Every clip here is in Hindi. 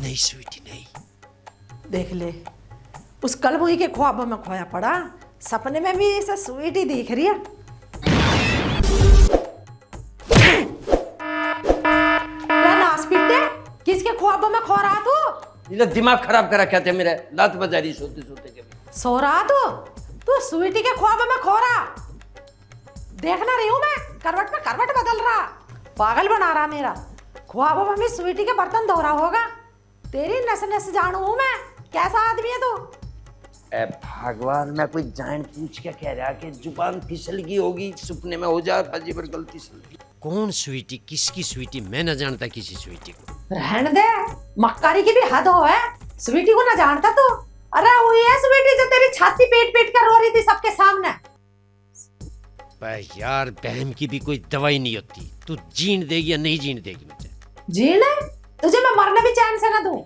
नहीं स्वीटी नहीं। देख ले, उस कल वही के ख्वाब में खोया पड़ा, सपने में भी ऐसा स्वीटी दिख रही है। किसके ख्वाबों में खो रहा तू? ये दिमाग खराब कर रखा था मेरा, लात बजा रही सोते सोते के भी। सो रहा तू स्वीटी के ख्वाबों में खो रहा। देखना रही हूं मैं, करवट में करवट बदल रहा, पागल बना रहा मेरा। ख्वाबों में भी स्वीटी के बर्तन धो रहा होगा। तेरी नस नस जानू हूं मैं, कैसा आदमी है तू? ए भगवान, मैं कोई जान पूछ के कह रहा कि जुबान फिसल गई होगी, सपने में हो जा बाजी पर गलती से। कौन स्वीटी, किसकी स्वीटी? मैं न जानता किसी स्वीटी को। रहने दे, मक्कारी की भी हद हो है। स्वीटी को ना जानता तू? अरे वही है स्वीटी जो तेरी छाती पीट पीट कर रो रही थी सबके सामने। यार बहन की भी कोई दवाई नहीं होती। तू जीन देगी या नहीं जीन देगी मुझे? जीने? तुझे मैं मरने भी चैन से ना दूं।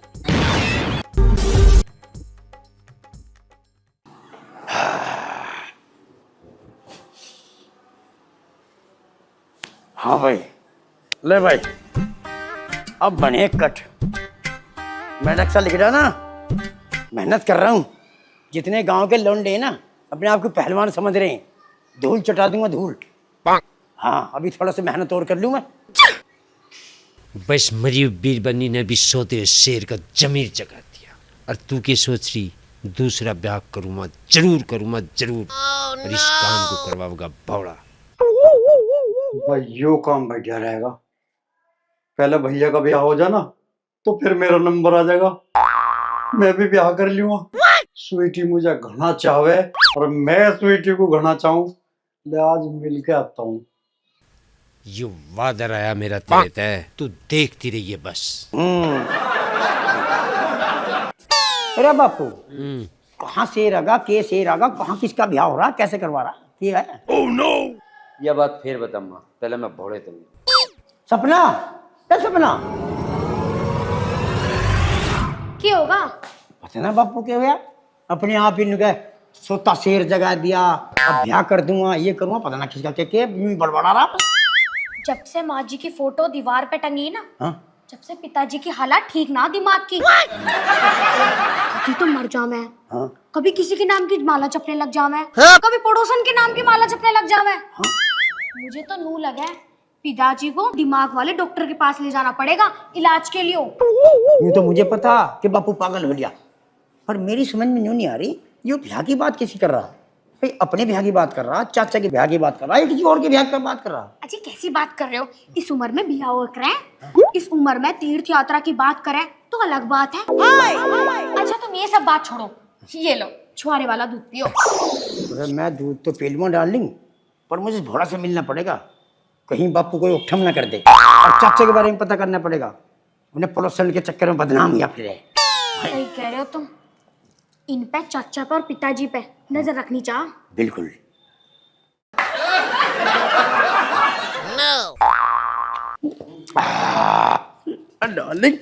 हाँ भाई, ले भाई, अब बने कट। मैं नक्शा लिख रहा ना, मेहनत कर रहा हूँ। जितने गांव के लौंडे ना अपने आप को पहलवान समझ रहे हैं, धूल चटा दूंगा धूल। हाँ, अभी थोड़ा सा मेहनत और कर लूँ मैं। बस मरी बीरबनी ने भी सोते हुए शेर का जमीर जगा दिया। और तू क्या सोच रही? दूसरा ब्याह करूँगा, जरूर करूँगा, जरूर। और इस काम को करवाऊंगा भौड़ा। भाई यो काम बढ़िया रहेगा। पहले भैया का ब्याह हो जाना तो फिर मेरा नंबर आ जाएगा, मैं भी ब्याह कर लूंगा। स्वीटी मुझे घना चाहे और मैं स्वीटी को घना चाहूं। ले आज मिल के आता हूँ। ये वादा रहा मेरा तेरे तय, तू देखती रहिए बस। अरे बापू, कहाँ से रगा, के से रगा, कहाँ किसका ब्याह हो रहा, कैसे करवा रहा, ये है? Oh no! यह बात फिर बताऊंगा, पहले मैं भोड़े तुम। सपना, क्या सपना? क्या होगा? पता ना बापू क्या हुआ, अपने आप ही नुके सोता शेर जगा दिया, अब ब्याह कर दूंगा, ये करूंगा, पता ना किसका क्या बड़बड़ा रहा। जब से माँ जी की फोटो दीवार पे टंगी ना, हाँ? जब से पिताजी की हालत ठीक ना दिमाग की। कभी तो मर जाऊं मैं, हाँ? कभी किसी के नाम की माला जपने लग जाऊं मैं, कभी पड़ोसन के नाम की माला जपने लग जाऊं मैं। मुझे तो नू लगा है पिताजी को दिमाग वाले डॉक्टर के पास ले जाना पड़ेगा इलाज के लिए। ये तो मुझे पता कि बापू पागल हो गया, पर मेरी समझ में नहीं आ रही ये ब्याह की बात कैसी कर रहा? भाई अपने ब्याह की बात कर रहा, चाचा के ब्याह की बात कर रहा, या किसी और के ब्याह की बात कर रहा? अजी कैसी बात कर रहे हो? इस उम्र में ब्याह करें, इस उम्र में तीर्थ यात्रा की बात करें तो अलग बात है। अच्छा तुम ये सब बात छोड़ो, ये लो छुआरे वाला दूध पियो। अरे मैं दूध तो पेलुआ डार्लिंग, पर मुझे भोड़ा से मिलना पड़ेगा, कहीं बापू कोई उठम ना कर दे। और चाचा के बारे में पता करना पड़ेगा, उन्हें पड़ोसन के चक्कर में बदनाम या फिर। सही कह रहे हो तुम, इन पे चाचा पे और पिताजी पे नजर रखनी चाह। बिल्कुल। डार्लिंग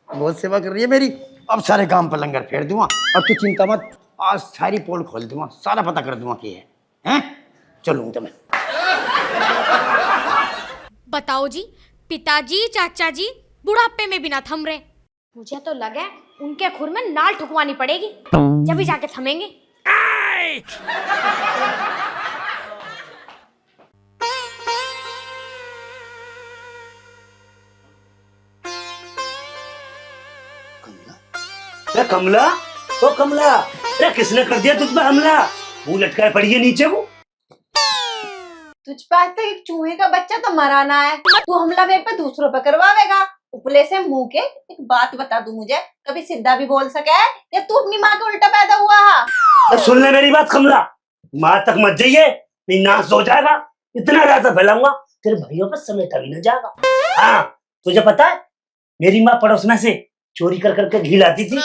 बहुत सेवा कर रही है मेरी, अब सारे काम पर लंगर फेर दूंगा, और तू चिंता मत, आज सारी पोल खोल दूंगा, सारा पता कर दूंगा कि है, हैं? चलूंगा तो मैं। बताओ जी, पिताजी चाचा जी बुढ़ापे में भी ना थम रहे। मुझे तो लगा उनके खुर में नाल ठुकवानी पड़ेगी, जब भी जाके थमेंगे। कमला, ओ कमला, अरे किसने कर दिया तुझ पे हमला? मुंह लटकाए पड़ी है नीचे को। तुझ पे आज तक एक चूहे का बच्चा तो मरा ना है, तू हमला मेरे पे दूसरों पे करवावेगा। उपले से मुंह के एक बात बता दू मुझे, कभी सीधा भी बोल सके है या तू अपनी माँ के उल्टा पैदा हुआ है? तो सुन ले मेरी बात कमला, माँ तक मत जाइए, नहीं नाश हो जाएगा। इतना ज्यादा फैलाऊंगा तेरे भाइयों पर समेटा भी न जाएगा। हाँ तुझे पता है मेरी माँ पड़ोसना से चोरी कर करके घी लाती थी,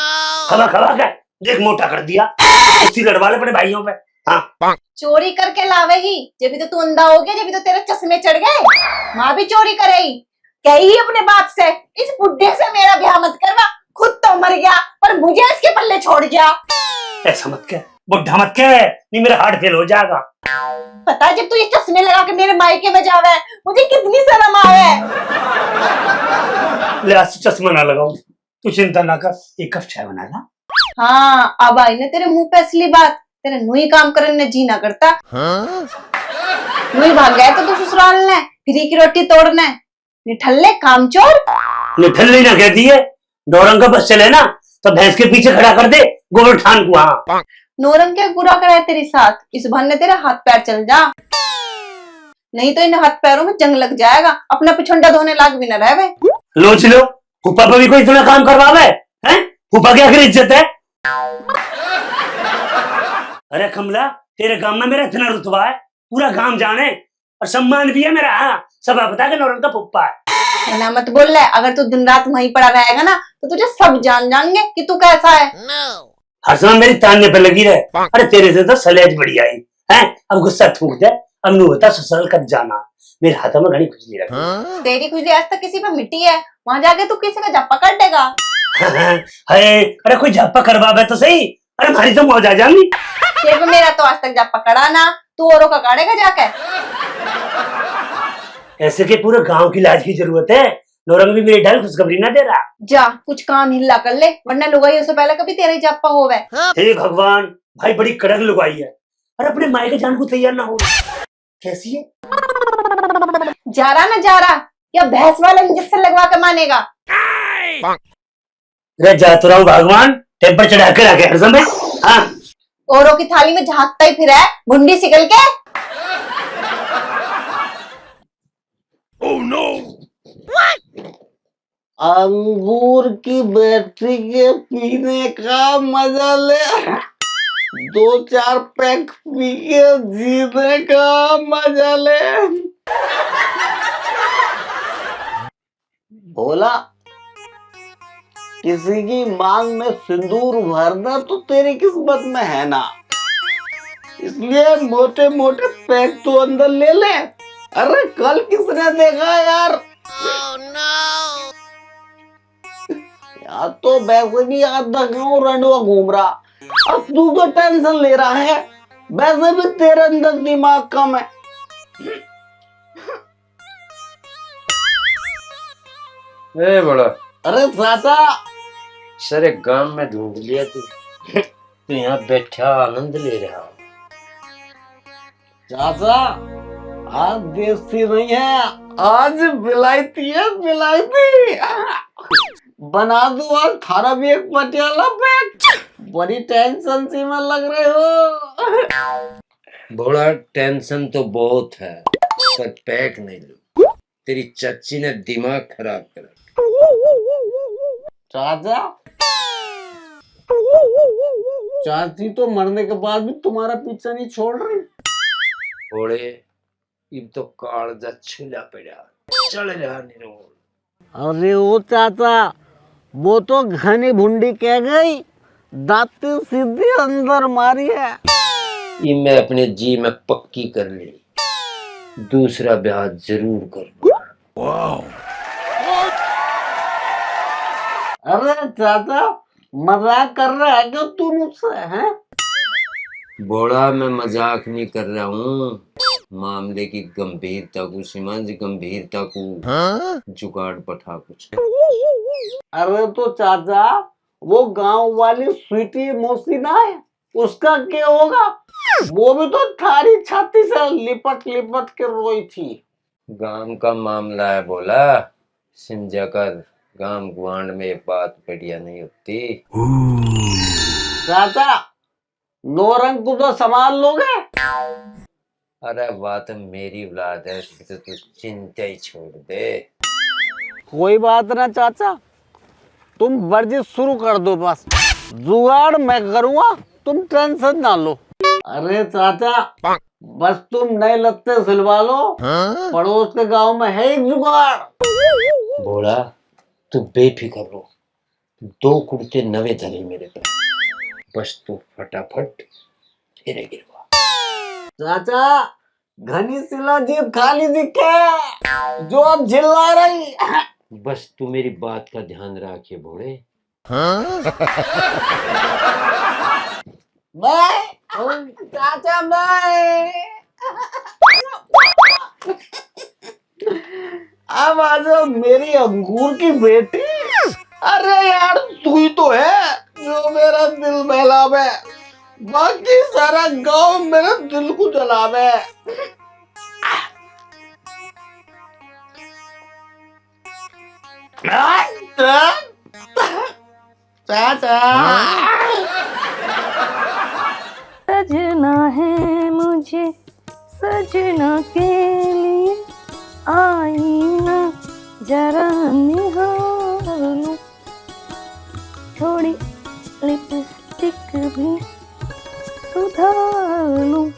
खवा खवा के देख मोटा कर दिया, उसी लड़वा ले अपने भाइयों पे। हाँ चोरी करके लावेगी, जब भी तो तू अंधा हो गया, जब भी तो तेरे चश्मे चढ़ गए। माँ भी चोरी करेगी, कही अपने बाप से इस बुढ़े से मेरा ब्याह मत करवा, खुद तो मर गया पर मुझे इसके पल्ले छोड़ गया। ऐसा मत कह, बुढ़ा मत कह, नहीं मेरा हार्ट फेल हो जाएगा। पता है जब तू ये चश्मे लगा के मेरे मायके में जावे मुझे कितनी शर्म आवे। ले आज चश्मा ना लगाऊं, तू चिंता ना कर, एक कप चाय बना ला। हाँ अब आई ना तेरे मुंह पे असली बात, तेरे नुई काम करने ने जी ना करता। नुई भाग गया तो तू ससुराल ने फ्री की रोटी तोड़ने, निठल्ले कामचोर। निठल्ली ना कहती है, नौरंग का बस चले ना तो भैंस के पीछे खड़ा कर दे गोबर ठान को। हाँ नौरंग क्या बुरा करा है तेरे साथ, इस बहाने तेरे हाथ पैर चल जा, नहीं तो इन हाथ पैरों में जंग लग जाएगा, अपना पिछुंडा धोने लाग भी न रहे। लोच लो, फूफा पर भी कोई इतना काम करवावे हैं? फूफा की आखिर इज्जत है। अरे कमला, तेरे गांव में मेरा इतना रुतबा है, पूरा गांव जाने, और सम्मान भी है मेरा। हाँ सब पता है कि नौरंग का फूफा है। ना मत बोल रहा, अगर तू दिन रात वहीं पड़ा रहेगा ना तो तुझे सब जान जाएंगे कि तू कैसा है। हर समय मेरी तानने पे लगी रहे। अरे तेरे से तो सलेज बढ़िया है। अब गुस्सा थूक दे, अब नू होता ससुराल कब जाना, मेरे हाथों में घड़ी खुजली रखी। तेरी खुजली आज तक किसी पे मिट्टी है, वहां जाके तू किसी का झप्पा कर देगा। अरे कोई झप्पा करवावे तो सही, अरे भारी तो मौज आ जाएंगी। सिर्फ मेरा तो आज तक झप्पा करा ना, तू औरों का काटेगा जाके। ऐसे के पूरे गांव की लाज की जरूरत है, नौरंग भी मेरी ढाल खुशखबरी ना दे रहा। जा कुछ काम हिल्ला कर ले, वरना लुगाई से पहले कभी तेरा ही झप्पा होवे। हे भगवान, भाई बड़ी कड़क लुगाई है, अरे अपने मायके जान को तैयार ना हो। कैसी है? जा रहा या भैंस वाला इंजेक्शन लगवा के मानेगा? अरे जा तो रहा हूँ भगवान, टेम्पर चढ़ा के रखे हर समय। हाँ औरों की थाली में झांकता ही फिर है, भुंडी सिकल के। Oh no. अंगूर की बैटरी के पीने का मजा ले, 2-4 पैक पी के जीने का मजा ले। बोला किसी की मांग में सिंदूर भरना तो तेरी किस्मत में है ना, इसलिए मोटे मोटे पैक तो अंदर ले ले। अरे कल किसने देखा यार? यार तो वैसे भी आधा गाँव रंडवा घूम रहा, अब तू तो टेंशन ले रहा है, वैसे भी तेरे अंदर दिमाग कम है। ए बड़ा, अरे चाचा, सारे गांव में ढूंढ लिया तू यहाँ बैठा आनंद ले रहा। चाचा आज देसी नहीं है, आज बिलायती है, बिलायती। बना दो आज थारा भी एक पटियाला पैक, बड़ी टेंशन सी में लग रहे हो। बड़ा टेंशन तो बहुत है, पर पैक नहीं लूं, तेरी चाची ने दिमाग खराब कर। चाचा, चाची तो मरने के बाद भी तुम्हारा पीछा नहीं छोड़ रही। ओड़े इब तो कालजा छुला पड़ा, चल रहा निरोल। अरे ओ चाचा, वो तो घनी भुंडी कह गई, दाती सीधी अंदर मारी है। ये मैं अपने जी में पक्की कर ली, दूसरा ब्याह जरूर करूंगा। अरे चाचा, मजाक कर रहा है क्या तू मुझसे? हैं? बोला मैं मजाक नहीं कर रहा हूँ, मामले की गंभीरता को सीमांत गंभीरता को जुगाड़ पठा कुछ। अरे तो चाचा, वो गांव वाली स्वीटी मौसी ना है, उसका क्या होगा? वो भी तो थारी छाती से लिपट लिपट के रोई थी। गांव का मामला है बोला, समझा कर, गांव गुआंड में बात बढ़िया नहीं होती। चाचा, नौरंग को तो संभाल लोगे? अरे बात मेरी औलाद है, तो तू चिंता ही छोड़ दे। कोई बात ना चाचा, तुम वर्जिश शुरू कर दो, बस जुगाड़ मैं करूंगा, तुम टेंशन ना लो। अरे चाचा, बस तुम नए लत्ते सिलवा लो, पड़ोस के गांव में है एक जुगाड़। बोला तू बेफिक्र हो, 2 कुर्ते नवे धरे मेरे पे, बस तू फटाफट फिर गिरवा। चाचा, घनी सिला जीप खाली दिखे जो अब चिल्ला रही। बस तू मेरी बात का ध्यान रखे भोले। बाय चाचा, बाय। अब आ जाओ मेरी अंगूर की बेटी, अरे यार तू ही तो है जो मेरा दिल बहलावे, बाकी सारा गांव मेरे दिल को जलावे। चाचा सजना है मुझे सजना के लिए आईना जरा निहार लूं, थोड़ी लिपस्टिक भी सुधार लूं।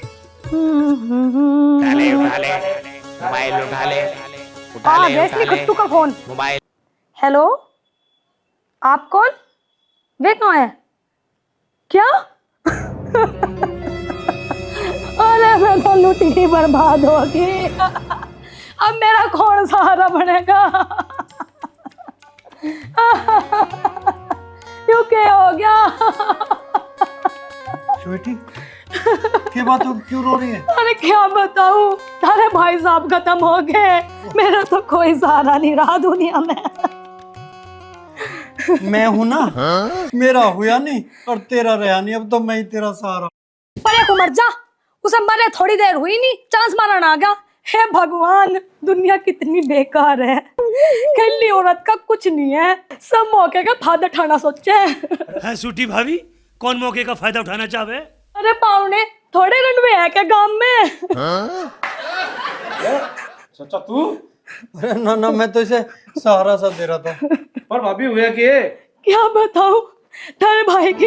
खट्टू का फोन। हेलो, आप कौन? वे कौन है? क्या? अरे मैं तो लुटी बर्बाद होगी। अब मेरा कौन सहारा बनेगा? क्यों क्या हो गया? स्वीटी क्या बात हो, क्यों रो रही है? अरे क्या बताऊं, तारे भाई साहब खत्म हो गए, मेरा तो कोई सहारा नहीं रहा दुनिया में। मैं हूं ना, मेरा हुआ नहीं और तेरा रहा नहीं, अब तो मैं ही तेरा सहारा। परे को मर जा, उसे मरे थोड़ी देर हुई नहीं, चांस मारन आ गया। हे भगवान, दुनिया कितनी बेकार है, कल्ली औरत का कुछ नहीं है, सब मौके का फायदा उठाना सोचे। है सूटी भाभी, कौन मौके का फायदा उठाना चाहे? अरे पावने थोड़े रनवे है क्या गांव में? सच्चा तू? अरे ना ना, मैं तो इसे सहारा सा दे रहा था। पर भाभी हुआ कि क्या बताऊं, तेरे भाई की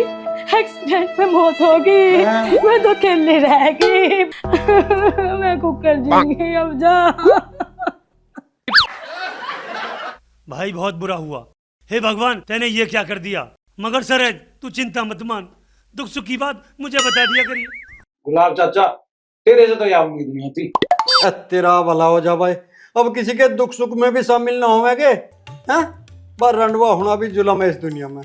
एक्सीडेंट में मौत हो गई, मैं तो अकेली रह गई। मैं कुकर जाऊंगी अब जा। भाई बहुत बुरा हुआ। हे भगवान, तैने ये क्या कर दिया? मगर सरेज तू चिंता मत मान, दुख सुख की बात मुझे बता दिया करिए। गुलाब चाचा, तेरे से तो यह उम्मीद नहीं होती। तेरा भला हो जा भाई, अब किसी के दुख सुख में भी शामिल ना होवेगे हैं? पर रंडवा होना भी जुल्म है इस दुनिया में,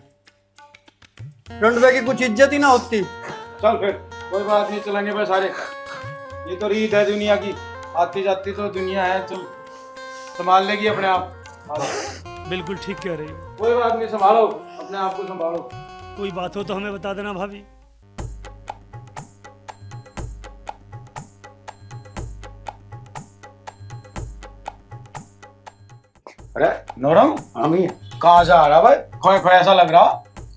रंडवे की कुछ इज्जत ही ना होती। चल फिर कोई बात नहीं, चलेंगे भाई सारे, ये तो रीत है दुनिया की, आती जाती तो दुनिया है, चल संभाल लेगी अपने आप। बिल्कुल ठीक कह रही हो। कोई बात नहीं, संभालो अपने आप को, संभालो। कोई बात हो तो हमें बता देना भाभी। अरे नौरंग, हाँ भैया। कहाँ से आ रहा भाई? खोए खोए ऐसा लग रहा।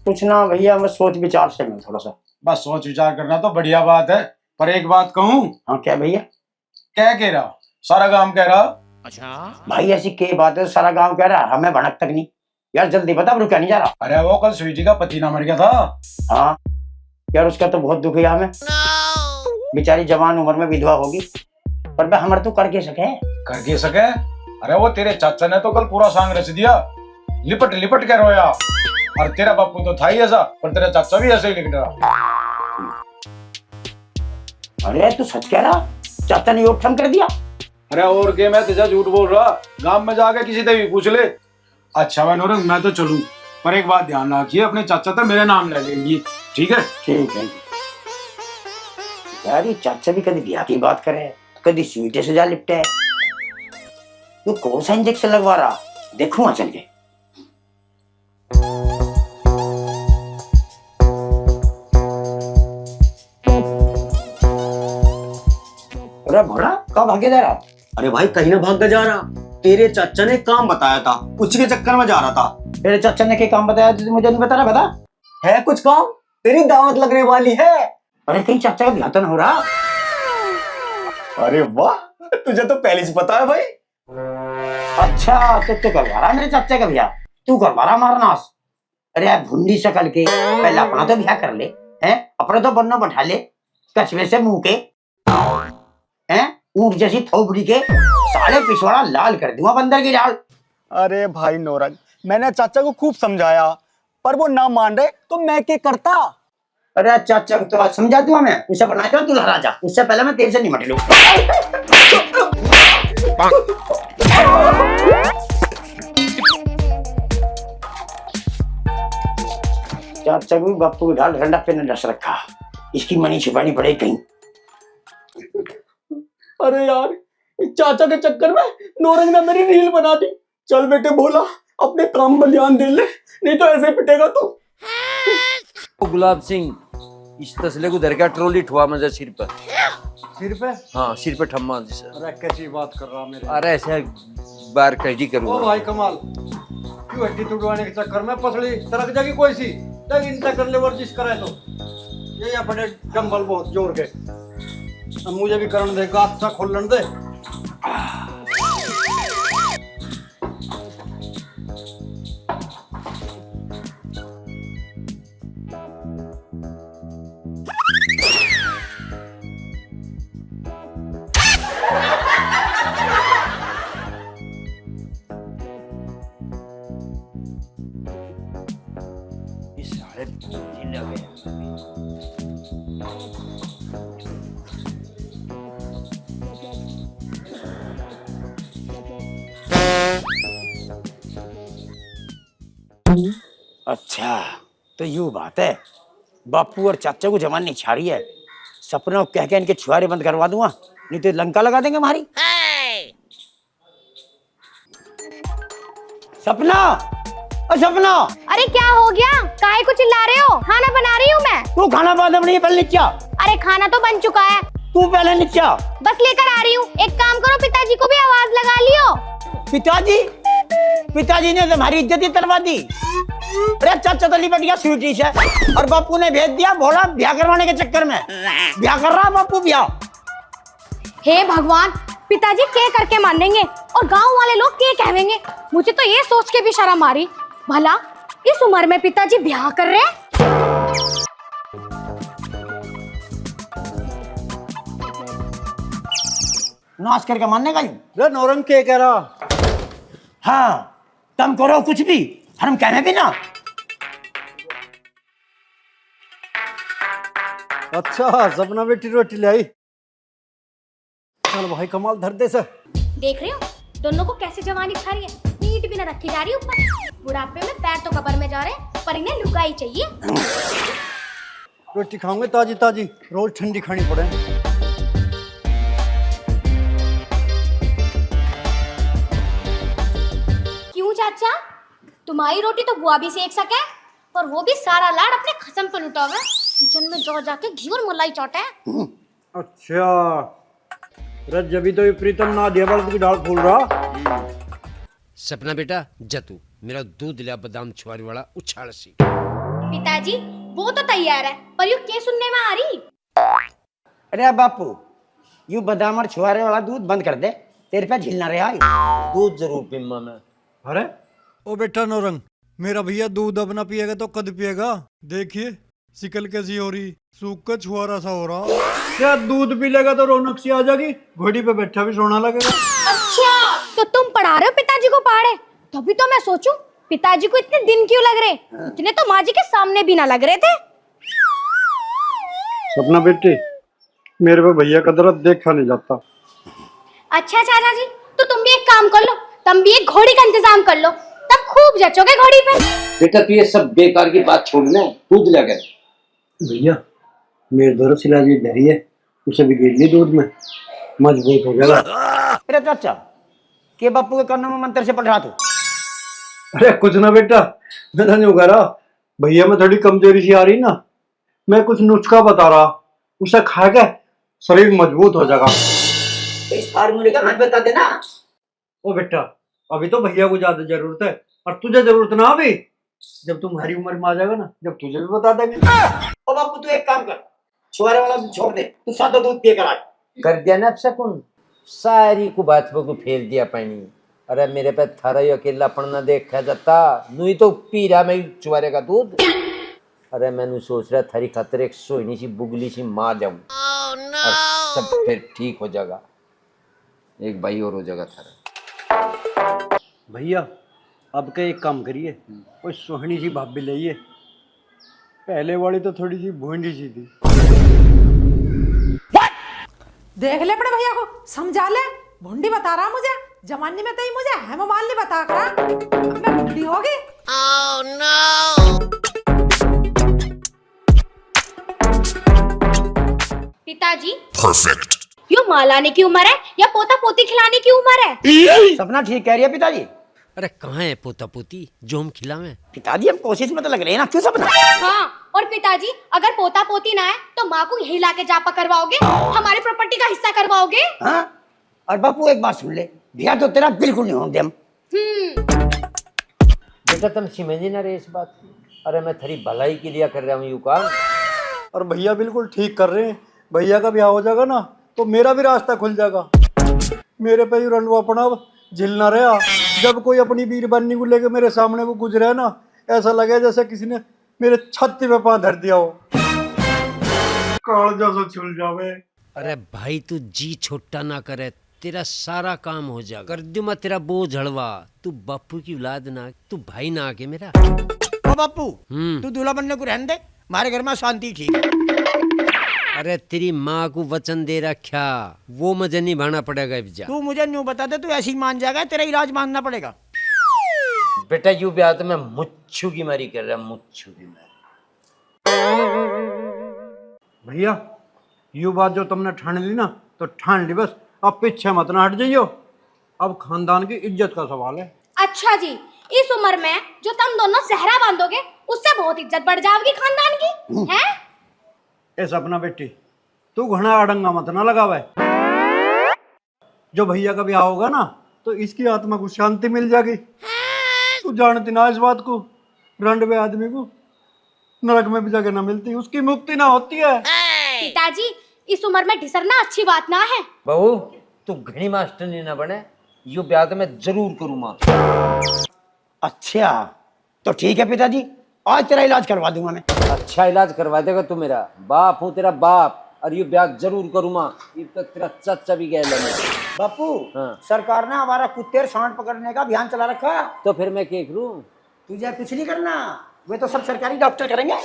कुछ ना भैया, मैं सोच विचार से मैं थोड़ा सा। बस सोच विचार करना तो बढ़िया बात है, पर एक बात कहूँ। हाँ क्या भैया? क्या कह रहा? सारा गांव कह रहा। भाई ऐसी क्या बात है, सारा गांव कह रहा है, हमें भनक तक नहीं। यार जल्दी बता, रुका नहीं जा रहा। अरे वो कल स्वीटी का पति ना मर गया था। हाँ यार, उसका तो बहुत दुख है हमें। बेचारी जवान उम्र में विधवा होगी, पर भाई हमारे तो करके सके। अरे वो तेरे चाचा ने तो कल पूरा सांग रच दिया, लिपट लिपट के रोया। और तेरा बापू तो था ही ऐसा, पर तेरा चाचा भी ऐसे ही लिख रहा। अरे तू सच कह रहा? चाचा ने योगक्षम कर दिया? अरे और के, मैं तेजा झूठ बोल रहा? गांव में जाके किसी से भी पूछ ले। अच्छा भाई नौरंग, मैं तो चलूं, पर एक बात ध्यान रखिए, अपने चाचा तो मेरे नाम ले लेंगी, ठीक है? ठीक है यार, ये चाचा भी कभी ब्याह की बात करे, कभी स्वीटे से जा लिपटे है। तू कौन सा इंजेक्शन लगवा रहा? देखूंगा चल के। अरे भोला, कब भागे जा रहा? अरे भाई कहीं ना भाग जा रहा, तेरे चाचा ने काम बताया था, उसी के चक्कर में जा रहा था। तेरे चाचा ने क्या काम बताया तुझे? मुझे नहीं बता रहा। बता। है कुछ काम, तेरी दावत लगने वाली है। अरे कहीं चाचा का ब्याह तो नहीं हो रहा? अरे वाह, तुझे तो पहले से पता है भाई। अच्छा तो करवा रहा मेरे चाचा का ब्याह? तू करवा रहा हमारा नाश? अरे यार भुंडी शकल के, पहले अपना तो ब्याह कर ले, हैं? अपने तो बन्ना बैठा ले, कछुए से मुंह के, हैं? ऊँट जैसी थोबड़ी के, साले पिछवाड़ा लाल कर दूंगा बंदर की डाल। अरे भाई नौरंग, मैंने चाचा को खूब समझाया, पर वो ना मान रहे, तो मैं क्या करता? अरे चाचा को तो आज समझा दूंगा मैं, उसे बना कर तू राजा, उससे पहले मैं तेरे से निपट लूं। चाचा को बापू की ढाल ठंडा पे न डस रखा, इसकी मनी छिपानी पड़ेगी कहीं। अरे यार, इस चाचा के चक्कर में नौरंग ने मेरी रील बना दी। चल बेटे भोला, अपने काम पर ध्यान दे ले, नहीं तो ऐसे पिटेगा तू। गुलाब सिंह, इस तसले को धर के ट्रॉली ठुआ मुझे सिर पर। सिर पे? हाँ, सिर पे ठम्मा जैसे। अरे कैसी बात कर रहा मेरे? अरे ऐसे बार कैदी करूँ। ओ भाई कमाल, क्यों हड्डी तुड़वाने के चक्कर में पसली तरक जाएगी कोई सी? जब इनसे कर ले वर्जिश करे तो ये अपने डंबल बहुत जोर के। अब मुझे भी करने दे, गात सा खोलन दे। इस सारे ढीला गया। अच्छा, तो यूं बात है, बापू और चाचा को जवान नहीं छा रही है। सपना को कह के इनके छुआरे बंद करवा दूंगा, नहीं तो लंका लगा देंगे हमारी। सपना, ओ सपना, अरे क्या हो गया? काहे को चिल्ला रहे हो? खाना बना रही हूँ मैं। तू खाना बाद में नहीं, पहले नीचा। अरे खाना तो बन चुका है। तू पहले नीचा। बस लेकर आ रही हूँ। एक काम करो, पिताजी को भी आवाज लगा लियो। पिताजी? पिताजी ने तुम्हारी इज्जत ही तलवा दी। अरे चाचा तो लिपट गया स्वीटी से, और बापू ने भेज दिया भोला ब्याह करवाने के चक्कर में। ब्याह कर रहा बापू ब्याह। हे भगवान, पिताजी के करके मानेंगे और गांव वाले लोग के कहेंगे। मुझे तो ये सोच के भी शर्म आ रही, भला इस उम्र में पिताजी ब्याह कर रहे हैं। नाश करके मानने का ही। रे नौरंग के कह रहा? हाँ, तुम करो कुछ भी, हम कहने भी ना। अच्छा, सपना बेटी रोटी ले आई। चल भाई कमाल, धर दे से। देख रहे हो दोनों को कैसे जवानी खा रही है। नीट भी ना रखी जा रही ऊपर। बुढ़ापे में पैर तो कबर में जा रहे, पर इन्हें लुगाई चाहिए। रोटी खाऊंगे ताजी ताजी, रोज ठंडी खानी पड़े। क्यों चाचा, तुम्हारी रोटी तो बुआ भी सेक सके, पर वो भी सारा लाड़ अपने खसम पे लुटा हुआ। किचन में जा जाके घी और मलाई चाटे। अच्छा, जबी तो ये प्रीतम ना दिया बल्कि डाल फूल रहा। सपना बेटा, जतू मेरा दूध लिया बादाम छुआरे वाला उछाल सी। पिताजी वो तो तैयार है, पर यू क्या सुनने में आ रही? अरे बापू, यूं बादाम और छुआरे वाला दूध बंद कर दे, तेरे पे झिलना रहा। दूध जरूर पिम्मा में। अरे ओ बेटा नौरंग, मेरा भैया दूध अपना पिएगा तो कद पिएगा? देखिए शिकल कैसी हो रही, सूख का छुआरा सा हो रहा। क्या दूध पी लेगा तो रौनक सी आ जाएगी, घोड़ी पे बैठा भी सोना लगेगा। अच्छा, तो तुम पढ़ा रहे हो पिताजी को पहाड़े? तभी तो मैं सोचूं पिताजी को इतने दिन क्यों लग रहे? इतने तो माँ जी के सामने भी ना लग रहे थे। सपना बेटी, मेरे पे भैया का दर्द देखा नहीं जाता। अच्छा चाचा जी, तो तुम भी एक काम कर लो, तुम भी एक घोड़ी का इंतजाम कर लो, तब खूब जचोगे घोड़ी पे। बेटा तू ये सब बेकार की बात छोड़ना, दूध लगा। भैया मेरे दर्द सिलाई धरी है, उसे भी गिर ली दूध में, मजबूत हो जाएगा। अरे चाचा, के बापू के कानों में मंत्र से पढ़ रहा तू? अरे कुछ ना बेटा, मैं तो नहीं कह रहा, भैया में थोड़ी कमजोरी सी आ रही ना, मैं कुछ नुस्खा बता रहा, उसे खा के शरीर मजबूत हो जाएगा। इस फार्मूले का हमें बता देना। ओ बेटा, अभी तो भैया को ज्यादा जरूरत है, और तुझे जरूरत ना अभी, जब तुम हरी उम्र में आ जाएगा ना, जब तुझे भी बता देंगे। ओ बापू तू एक काम कर, छुआरे वाला दूध छोड़ दे, तू सादा दूध पिए कर। कर दिया ना शकुन, सारी को बात को फेर दिया पानी। अरे मेरे पे थारा ही अकेला पढ़ना देखा जाता, नहीं तो पी रहा मैं चुवारे का दूध। अरे मैंने सोच रहा थारी खातर एक सोईनी सी बुगली सी मार जाऊं, और सब फिर ठीक हो जाएगा, एक भाई और हो जाएगा थारा। भैया अब के एक काम करिए, कोई सोहनी सी भाभी लाइए, पहले वाली तो थोड़ी सी भोंडी सी थी। देख ले अपने भैया को, समझा ले। भुंडी बता रहा मुझे, जमाने में तो ही मुझे हेम मालिनी बता कर मैं भुंडी होगी। Oh, no! पिताजी परफेक्ट। यो माँ लाने की उम्र है या पोता पोती खिलाने की उम्र है? सपना ठीक कह रही है पिताजी। अरे कहाँ है पोता पोती जो हम खिलावें? पिताजी हम कोशिश में तो लग रहे हैं ना, क्यों सपना? हाँ, और पिताजी अगर पोता पोती ना है तो माँ को यही लाके जापा करवाओगे, हमारी प्रॉपर्टी का हिस्सा करवाओगे। हाँ, और बापू एक बात सुन ले, ब्याह तो तेरा बिल्कुल नहीं होंगे हम। बेटा तुम समझी ना रहे इस बात को। अरे मैं तेरी भलाई के लिए कर रहा हूँ यू काम। और भैया बिल्कुल ठीक कर रहे हैं। भैया का ब्याह हो जाएगा ना तो मेरा भी रास्ता खुल जाएगा। मेरे पे ही रंडू अपना झिलना रहा। जब कोई अपनी वीर बनने को लेके मेरे सामने वो गुजरे ना, ऐसा लगे जैसे किसी ने मेरे छाती पे पांव धर दिया हो। काल जैसा छिल जावे। अरे भाई तू जी छोटा ना करे, तेरा सारा काम हो जाएगा। कर दूं मैं तेरा बोझ हड़वा। तू बापू की औलाद ना, तू भाई ना आके मेरा। ओ बापू, तू दूल्हा बनने को रहने दे, हमारे घर में शांति ठीक है। अरे तेरी माँ को वचन दे रखा, वो मुझे निभाना पड़ेगा इब्जा। तू मुझे न्यू बता दे, तू ऐसे ही मान जाएगा, तेरा इलाज मानना पड़ेगा। बेटा यू ब्याह तो मैं मुच्छू की मारी कर रहा, मुच्छू की मारी। भैया यू बात जो तुमने ठान ली ना तो ठान ली बस। अब पीछे मत ना हट जाइयो। अब खानदान की इज्जत का सवाल है। अच्छा जी, इस उम्र में जो तुम दोनों सहरा बांधोगे उससे बहुत इज्जत बढ़ जाएगी खानदान की, हैं? ए सपना बेटी, तू घना अड़ंगा मत ना लगावे। जो भैया का ब्याह होगा ना तो इसकी आत्मा को शांति मिल जाएगी। तू जानती ना इस बात को, रंडवे आदमी को नरक में भी जगह ना मिलती, उसकी मुक्ति ना होती है। पिताजी इस उम्र में ढिसरना अच्छी बात ना है। बहू तू घनी मास्टर नहीं ना बने, यू ब्याह तो मैं जरूर करूँगा। अच्छा तो ठीक है पिताजी, आज तेरा इलाज करवा दूंगा मैं। अच्छा इलाज करवा देगा तू मेरा? बाप हूँ तेरा बाप, और ये ब्याह जरूर करूँगा। अब तक तेरा चाचा भी गया लेने। बापू, हाँ। सरकार ने हमारा कुत्ते और सांड पकड़ने का अभियान चला रखा। तो फिर मैं क्या करूँ? तुझे कुछ नहीं करना, वे तो सब सरकारी डॉक्टर करेंगे।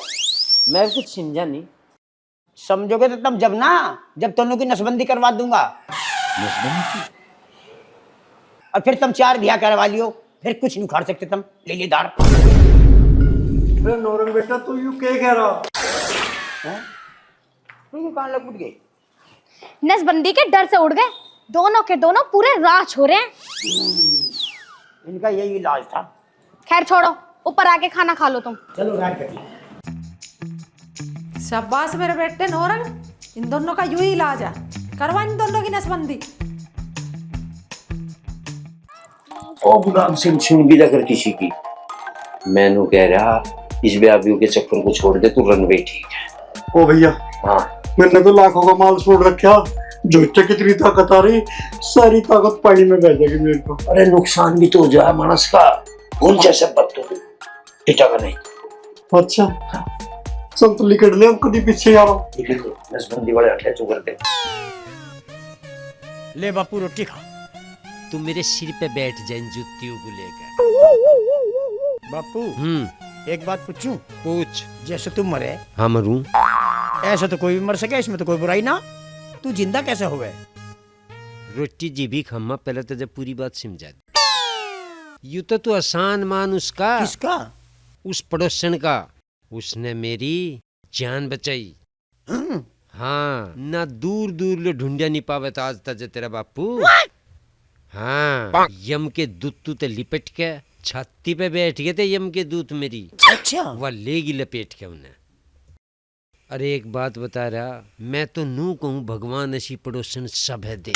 मैं कुछ समझा नहीं। समझोगे तो तब जब दोनों की नसबंदी करवा दूंगा। और फिर तुम 4 ब्याह करवा लियो, फिर कुछ नहीं उखाड़ सकते तुम लेलेदार। अरे नौरंग बेटा तू यू क्या कह रहा? तू कान लग उठ गई। नसबंदी के डर से उड़ गए, दोनों के दोनों पूरे राज हो रहे हैं। इनका यही इलाज था। खैर छोड़ो, ऊपर आके खाना खा लो तुम। चलो राज करिए। शाबाश मेरे बेटे नौरंग, इन दोनों का यूं ही इलाज है। करवा इन दोनों की नसबंदी। ओ गुलाम सिंह सुन भी लगर किसी की, मैनू कह रहा इस ब्याह के चक्कर को छोड़ दे, तू रनवे ठीक है। ओ भैया हाँ मैंने तो लाखों का माल छोड़ रखा, जोटे कितनी ताकत आ रही, सारी ताकत पानी में बह जाएगी मेरे को। अरे नुकसान भी तो हो जाए मानस का, भूल जैसे बात तो पिता का नहीं। अच्छा चल तो लिखट ले, अब कभी पीछे आ रहा। लेकिन नसबंदी वाले हटे चो कर दे। ले बापू रोटी खा। तू मेरे सिर पे बैठ जाए इन जुतियों को लेकर। बापू एक बात पूछूं? पूछ। जैसे तुम मरे, हाँ मरूं। ऐसा तो कोई भी मर सके, इसमें तो कोई बुराई ना। तू जिंदा कैसे हो गए? रोटी जी भी खम्मा, पहले तो जब पूरी बात समझा दे। यू तो तू आसान मान उसका, किसका? उस पड़ोसन का। उसने मेरी जान बचाई। हाँ ना दूर दूर ले ढूंढिया नहीं पावे तो आज तक तेरा बापू। हाँ यम के दूत तू ते लिपट के छाती पे बैठ गए थे यम के दूत मेरी। अच्छा वह लेगी लपेट के उन्हें। अरे एक बात बता रहा, मैं तो नू कहूँ भगवान ऐसी पड़ोसन सब है दे।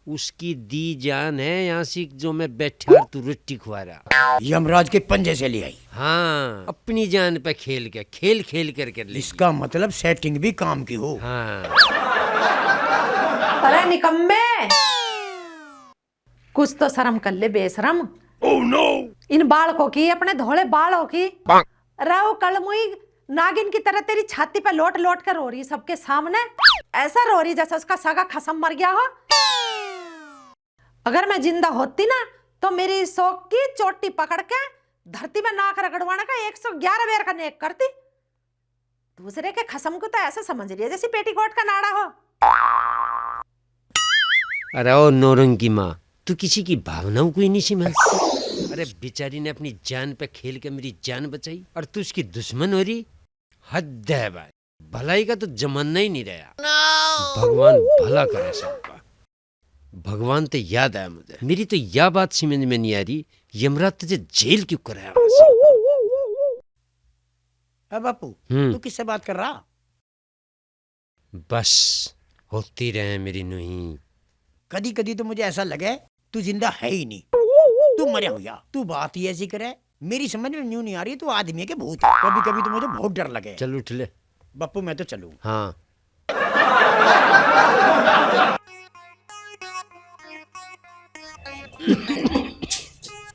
उसकी दी जान है यहाँ से जो मैं बैठा तू रोटी खुआ रहा। यमराज के पंजे से ले आई। हाँ अपनी जान पे खेल के खेल खेल कर ले। इसका मतलब सेटिंग भी काम की हो। हाँ अरे निकम्मे, कुछ तो शर्म कर ले बेशरम। Oh no. इन बालकों की, अपने धोले बालों की। राव कल मुई नागिन की तरह तेरी छाती पे लोट लोट कर रो रही सबके सामने, ऐसा रो रही जैसे उसका सगा खसम मर गया हो। अगर मैं जिंदा होती ना तो मेरी शौक की चोटी पकड़ के धरती में नाक रगड़वाने का 111 बेर का नेक करती। दूसरे के खसम को तो ऐसा समझ रही है जैसे पेटीकोट का नाड़ा हो। अरे ओ नौरंग की माँ, तू किसी की भावनाओं को ही नहीं समझती। अरे बेचारी ने अपनी जान पे खेल के मेरी जान बचाई और तू उसकी दुश्मन हो रही। हद है भाई, भलाई का तो जमाना ही नहीं रहा। भगवान भला करे सबका। भगवान तो याद आया मुझे, मेरी तो यह बात समझ में नहीं आ रही, यमराज तुझे जेल क्यों कराया वहां से? बापू हम्म। तू किससे बात कर रहा? बस होती रहे मेरी नुही। कदी कदी तो मुझे ऐसा लगे तू जिंदा है ही नहीं, तू मरे हुआ। तू बात ही ऐसी करे, मेरी समझ में न्यू नहीं आ रही, तू आदमी के भूत है। कभी कभी तो मुझे बहुत डर लगे। चल उठ ले। बापू मैं तो चलूँ। हाँ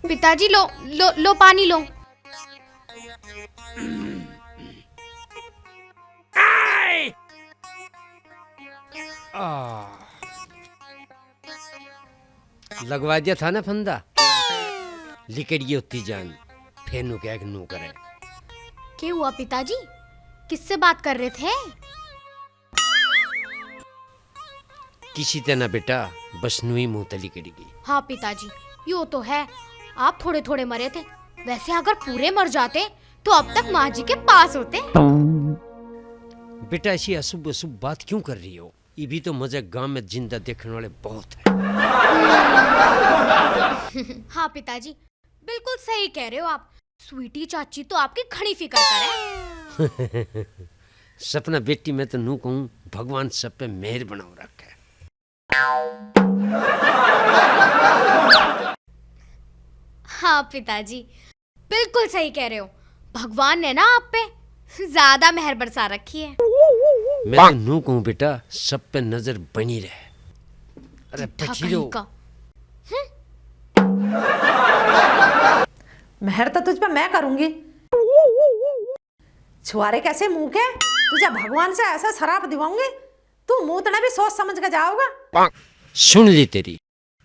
पिताजी लो लो लो पानी लो। लगवा दिया था ना फंदा, लिकड़िए उतनी जान, फिर नु क्या नू करे। क्या हुआ पिताजी, किससे बात कर रहे थे? किसी तरह बेटा, बस नुई मुंह तली करेगी। हाँ पिताजी, यो तो है, आप थोड़े थोड़े मरे थे, वैसे अगर पूरे मर जाते तो अब तक माँ जी के पास होते। बेटा ऐसी अशुभ अशुभ बात क्यों कर रही हो? ये भी तो मजे गांव में जिंदा देखने वाले बहुत है। हाँ पिताजी, बिल्कुल सही कह रहे हो आप। स्वीटी चाची तो आपकी घनी फिक्र करे। सपना बेटी मैं तो नू कहूँ, भगवान सब पे मेहर बनाओ रखे। हाँ पिताजी, बिल्कुल सही कह रहे हो, भगवान ने ना आप पे ज्यादा मेहर बरसा रखी है। मैं तो नू कहूँ बेटा, सब पे नजर बनी रहे। अरे पछिलो, मेहर तो तुझ पे मैं करूंगी। छुआरे कैसे मुंह के, तुझे भगवान से ऐसा शराप दिवाऊंगी, तू मुंह तने भी सोच समझ के जाओगा। सुन ली तेरी,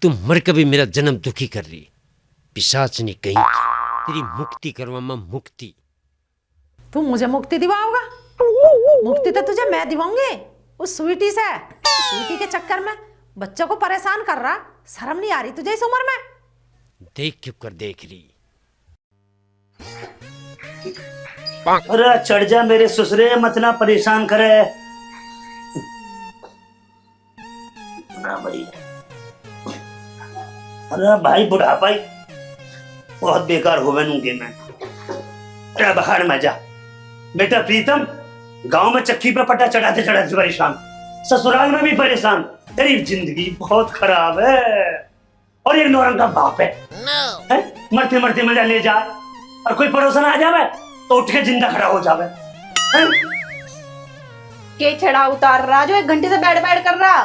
तू मर कभी मेरा जन्म दुखी कर रही, पिशाचनी कहीं की। तेरी मुक्ति करवा मैं मुक्ति। तू मुझे मुक्ति दिवाओगा? मुक्ति तो तुझे मैं दिवाऊंगी उस स्वीटी से। स्वीटी के चक्कर में बच्चों को परेशान कर रहा, शर्म नहीं आ रही तुझे इस उम्र में? देख क्यों कर देख रही। अरे चढ़ जा मेरे ससुरे, मत ना परेशान करे। भाई, अरे भाई बुढ़ापा ही बहुत बेकार हो बनूंगे मैं। अरे बाहर में जा बेटा। प्रीतम गांव में चक्की पे पट्टा चढ़ाते चढ़ाते परेशान, ससुराल में भी परेशान। तेरी जिंदगी बहुत खराब है। और एक नौरंग का बाप है, मरते मरते मजा ले जाए, और कोई पड़ोसन आ जावे तो उठ के जिंदा खड़ा हो जावे। के चढ़ा उतार रहा जो 1 घंटे से बैठ बैठ कर रहा?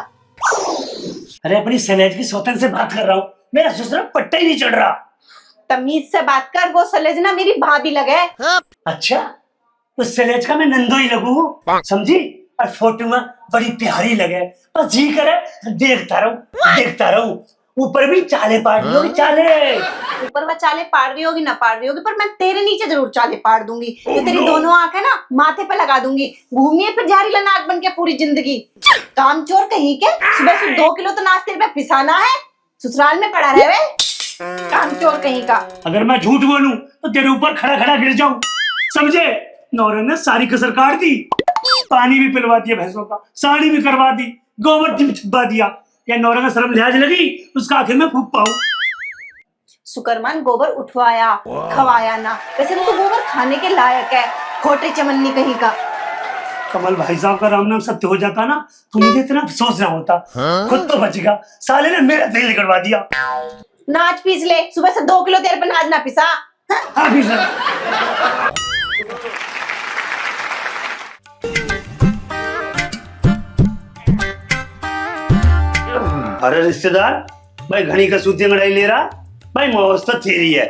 अरे अपनी सलेज की सौतन से बात कर रहा हूँ, मेरा ससुराल पट्टा ही नहीं चढ़ रहा। तमीज से बात कर, वो सलेजना मेरी भाभी लगे। अच्छा, उस सलेज का मैं नंदो ही लगू, समझी? और फोटो में बड़ी प्यारी लगे, बस जी करे देखता रहूं। ऊपर भी चाले पाड़ रही होगी, चाले ऊपर वह चाले पाड़ रही होगी ना पाड़ रही होगी, पर मैं तेरे नीचे जरूर चाले पाड़ दूंगी। ये तेरी दोनों आंखें ना माथे पे लगा दूंगी, घूमिए फिर जहरीला नाक बन के पूरी जिंदगी। कामचोर कहीं के, सुबह से 2 किलो तो नाश्ते तेरे पे पिसाना है, ससुराल में पड़ा रहे। कामचोर कहीं का। अगर मैं झूठ बोलूं तो तेरे ऊपर खड़ा खड़ा गिर जाऊं, समझे? नौरंग ने सारी कसर काट दी, पानी भी पिलवा दिया भैंसों का, साड़ी भी करवा दी, गोबर भी छिपा दिया। क्या नौरंग का शर्म लिहाज लगी उसका आखिर में फूक पाऊं? शुक्रमान गोबर उठवाया खवाया ना, वैसे तो गोबर खाने के लायक है, खोटे चमन्नी कहीं का। कमल भाई साहब का राम नाम सत्य हो जाता ना तो मुझे इतना अफसोस ना होता। खुद तो बच गया, साले ने मेरा तेल निकलवा दिया। नाच पीस ले, सुबह से 2 किलो तेरे पे नाच ना पिसा। हाँ भी सर। अरे रिश्तेदार भाई, घनी का सूती अंगड़ाई ले रहा भाई, मौज तो तेरी है,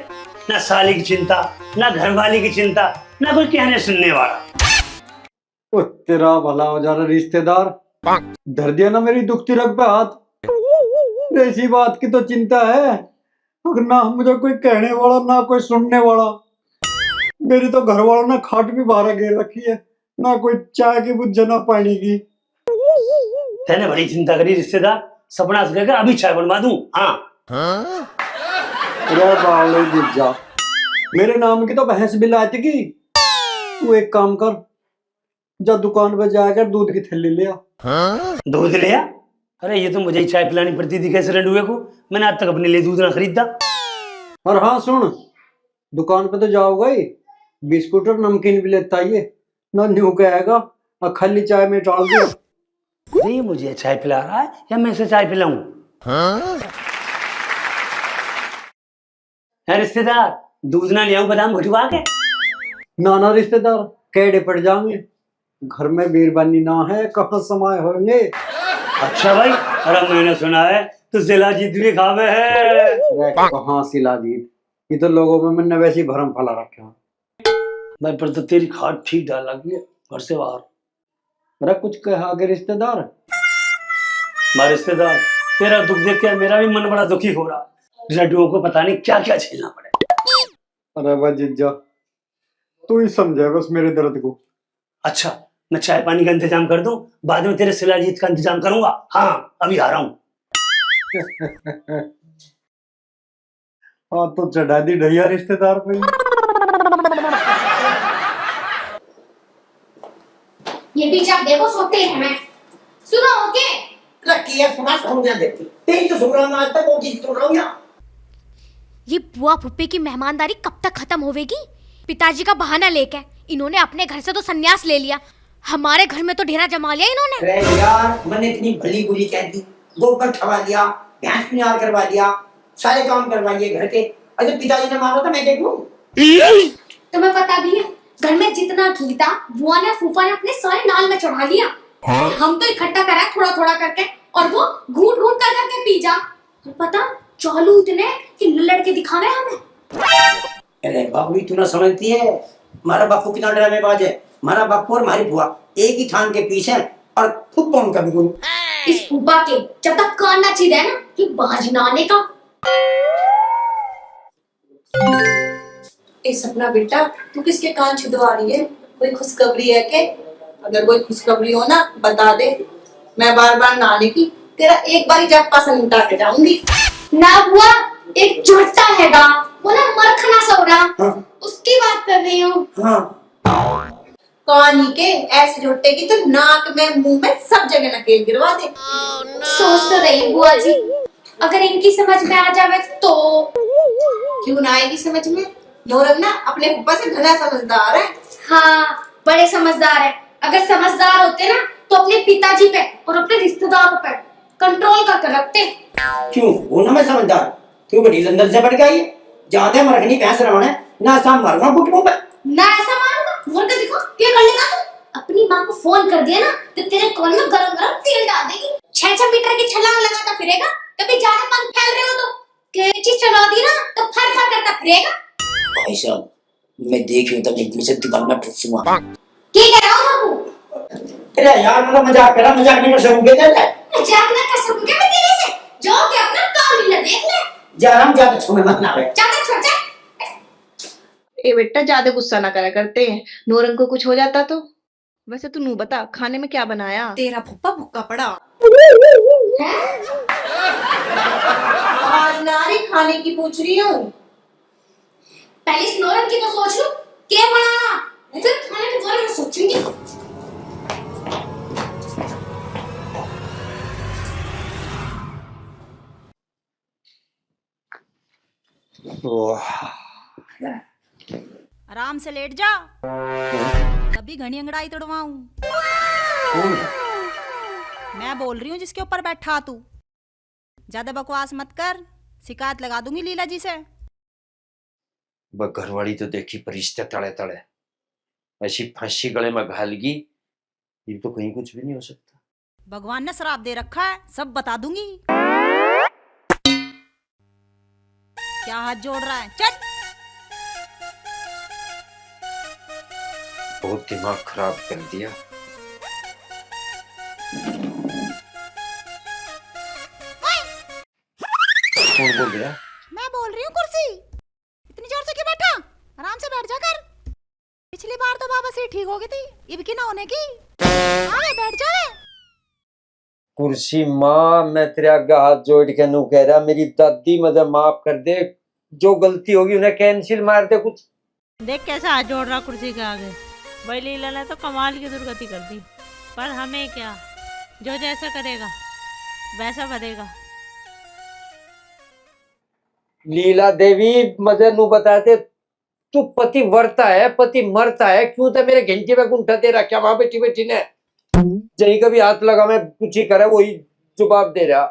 ना साली की चिंता, ना घरवाली की चिंता, ना कोई कहने सुनने वाला। ओ तेरा भला हो जा रहा रिश्तेदार, धर दिया ना मेरी दुखती रग पे हाथ। ऐसी बात की तो चिंता है, अगर ना मुझे कोई कहने वाला ना कोई सुनने वाला। मेरी तो घर वालों ने खाट भी बाहर घेर रखी है, ना कोई चाय की बुझ ना पानी की। तेने बड़ी चिंता करी रिश्तेदार, सपना से कहकर अभी चाय बनवा दूं। हाँ अरे जीजा, मेरे नाम की तो भैंस भी लाती की। तू एक काम कर, जा दुकान पे जाकर दूध की थैली ले आ। दूध लिया? अरे ये तो मुझे ही चाय पिलानी पड़ती थी कैसे रंडुए को। मैंने आज तक अपने लिए दूध ना खरीदा। और हाँ सुन, दुकान पे तो जाओगा ही, बिस्कुट और नमकीन भी लेता आइए, ना न्यू कहेगा और खाली चाय में डाल दिया। अरे ये मुझे चाय पिला रहा है या मैं इसे चाय पिलाऊं? है रिश्तेदार, दूध ना ले आऊं बादाम घुटवा के? नाना रिश्तेदार कैडे पड़ जाएंगे, घर में बीरबानी ना है कहाँ समाये होंगे। अच्छा भाई, अरे मैंने सुना है तो जिला जीत भी खावे है। अरे कहाँ शिलाजीत, ये तो लोगों में मैंने वैसी भरम फैला रखा है। भाई पर तो तेरी खाट ठीक डाल लगी है घर से बाहर। अरे कुछ कहा के रिश्तेदार? हमारे रिश्तेदार, तेरा दुख देख के मेरा भी मन बड़ा दुखी हो रहा। लड्डुओं को पता नहीं क्या क्या झेलना पड़े। अरे वाह जीजा, तू ही समझे बस मेरे दर्द को। अच्छा, मैं चाय पानी का इंतजाम कर दूं, बाद में तेरे शिलाजीत का इंतजाम करूंगा। हाँ अभी आ रहा हूँ। हाँ तो चढ़ा दी ढैया रिश्तेदार पे। ये बीच आप देखो सोते हैं मैं सुनो ओके। लकी है सुना सुन जा देती तेरी तो सुन रहा हूं आज तक, वो चीज सुन रहा हूं यहाँ। ये बुआ फुप्पी की मेहमानदारी कब तक खत्म होवेगी? पिताजी का बहाना लेके इन्होंने अपने घर से तो संन्यास ले लिया, हमारे घर में तो ढेरा जमा लिया इन्होंने। अरे यार मैंने इतनी भली बुली कह दी, गोबर ठवा दिया, भैंस पिनार करवा दिया, सारे काम करवा दिए घर के। अगर पिताजी ने मारा तो मैं क्या करूं? तुम्हें पता भी है घर में जितना घी था बुआ ने फूफा ने अपने सारे नाल में चढ़ा लिया। हम तो इकट्ठा करा थोड़ा थोड़ा करके और वो घूट घूट कर करके पी जा। और पता चालू इतने कि लड़के दिखावे हमें। अरे बाबू तू ना समझती है, हमारा बापू कितना ड्रामेबाज है। हमारा बापू और हमारी बुआ एक ही थान के पीछे और खुद कौन कभी गुरु। इस फूफा के जब तक कान ना छीदे ना कि बाज ना आने का। ए सपना बेटा, तू किसके कान छिदवा रही है? कोई खुशखबरी है के? अगर कोई खुशखबरी हो ना बता दे, मैं बार बार ना आने की तेरा एक बार ही जब पसंद उठा के जाऊंगी। ना बुआ, एक झुट्टा हैगा वो ना मरखना सा हो रहा। हाँ। उसकी बात कर रही हूँ। हाँ कहानी के ऐसे झोटे की तो नाक में मुंह में सब जगह नकेल गिरवा दे। सोच तो रही बुआ जी, अगर इनकी समझ में आ जावे तो। क्यों ना आएगी समझ में? नौरंग ना अपने ऊपर से घना समझदार है। हाँ बड़े समझदार है। अगर समझदार होते ना तो अपने पिताजी पे और अपने रिश्तेदारों पे कंट्रोल करके रखते। क्यों वो ना मैं समझदार, क्यों बड़ी लंदन से बढ़ गई? जाते मरखनी भैंस रवाना है ना, साम मारूंगा घुटनों पे। ना ऐसा मारूंगा, बोल के दिखो क्या कर लेगा तू। अपनी माँ को फोन कर दिया ना तो तेरे कान में गरम गरम तेल डाल देगी। 6-6 मीटर की छलांग लगाता फिरेगा। कभी ज्यादा पंख फैल रहे हो तो कैची चला दी ना तो फर फर करता फिरेगा। भाई साहब मैं देख रही हूँ तब एकदम से दिमाग में ठूसूंगा। क्या कह रहा हूँ बाबू? तेरा यार मतलब मजाक करा, मजाक नहीं कर सकूंगे तेरे। मजाक ना कर सकूंगा मैं तेरे से। जो के अपना काम मिला देख ले। जा रहा हूँ, ज्यादा छूने मत ना आवे। ज्यादा छोड़ जा। ए बेटा ज्यादा गुस्सा ना करा करते हैं, नौरंग को कुछ हो जाता तो। वैसे तू नू बता खाने में क्या बनाया? तेरा फुप्पा भुक्का पड़ा। आज नारी खाने की पूछ रही हूँ। पहले इस नौरंग की तो सोच लो क्या बनाना, फिर खाने के बारे में सोचेंगे। आराम से लेट जा, तभी घनी अंगड़ाई तोड़वाऊं। मैं बोल रही हूँ जिसके ऊपर बैठा तू। ज्यादा बकवास मत कर, शिकायत लगा दूंगी लीला जी से। घरवाली तो देखी परिश्ते तड़े तड़े, ऐसी फांसी गले में घालगी, ये तो कहीं कुछ भी नहीं हो सकता। भगवान ने श्राप दे रखा है, सब बता दूंगी। क्या हाथ जोड़ रहा है? चल। बहुत दिमाग खराब कर दिया। कौन बोल रहा? मैं बोल रही हूँ। कुर्सी इतनी जोर से क्यों बैठा? आराम से बैठ जा कर। पिछली बार तो बाबा से ठीक हो गई थी, अब की ना होने की। हाँ बैठ जा रे। कुर्सी माँ, मैं तेरे आगे हाथ जोड़ के नू कह रहा, मेरी दादी मुझे माफ कर दे, जो गलती होगी उन्हें कैंसिल मार दे। कुछ देख कैसा हाथ जोड़ रहा कुर्सी के आगे। वही लीला ने तो कमाल की दुर्गति कर दी, पर हमें क्या, जो जैसा करेगा। वैसा भरेगा। लीला देवी मदन नु बताते तू पति वरता है पति मरता है, क्यों तो मेरे घंटे में गुंठा दे रखा वहां बैठी बैठी ने, जही कभी हाथ लगा मैं कुछ ही करे वही जवाब दे रहा।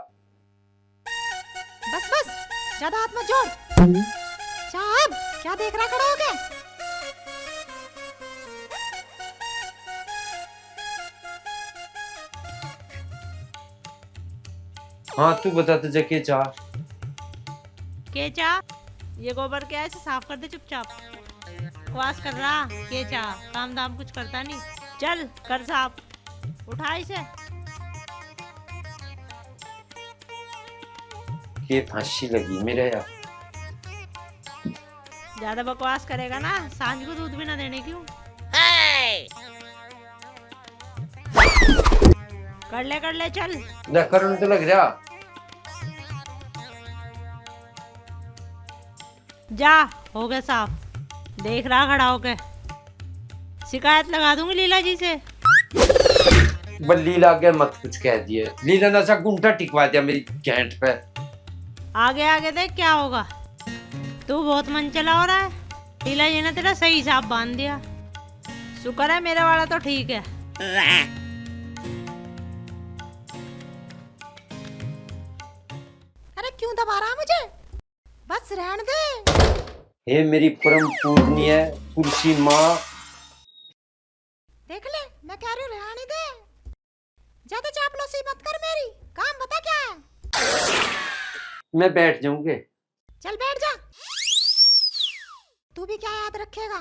बस बस, ज्यादा हाथ मत जोड़। साहब क्या देख रहा खड़ा होके? हाँ तू बता तुझे क्या चाह? के चा, ये गोबर क्या है, इसे साफ कर दे चुपचाप। बकवास कर रहा के चा, काम धाम कुछ करता नहीं। चल कर साफ, उठा इसे। ये फांसी लगी मेरे यार। ज्यादा बकवास करेगा ना सांझ को दूध भी ना देने क्यों। कर ले चल। करण तो लग रहा। जा हो गया साफ, देख रहा खड़ा होके। शिकायत लगा दूंगी लीला जी से। बस लीला आगे मत कुछ कह दिए, लीला ने ऐसा गुंठा टिकवा दिया मेरी घेंट पे। आगे आगे देख क्या होगा। तू बहुत मन चला हो रहा है, लीला जी ने तेरा सही हिसाब बांध दिया। शुक्र है मेरा वाला तो ठीक है। अरे क्यों दबा रहा मुझे? बस रहने दे। हे मेरी परम पूजनीय कुर्सी माँ, देख ले मैं कह रही हूँ रहने दे। ज्यादा चापलूसी मत कर मेरी। काम बता क्या है? मैं बैठ जाऊंगे। चल बैठ जा। तू भी क्या याद रखेगा?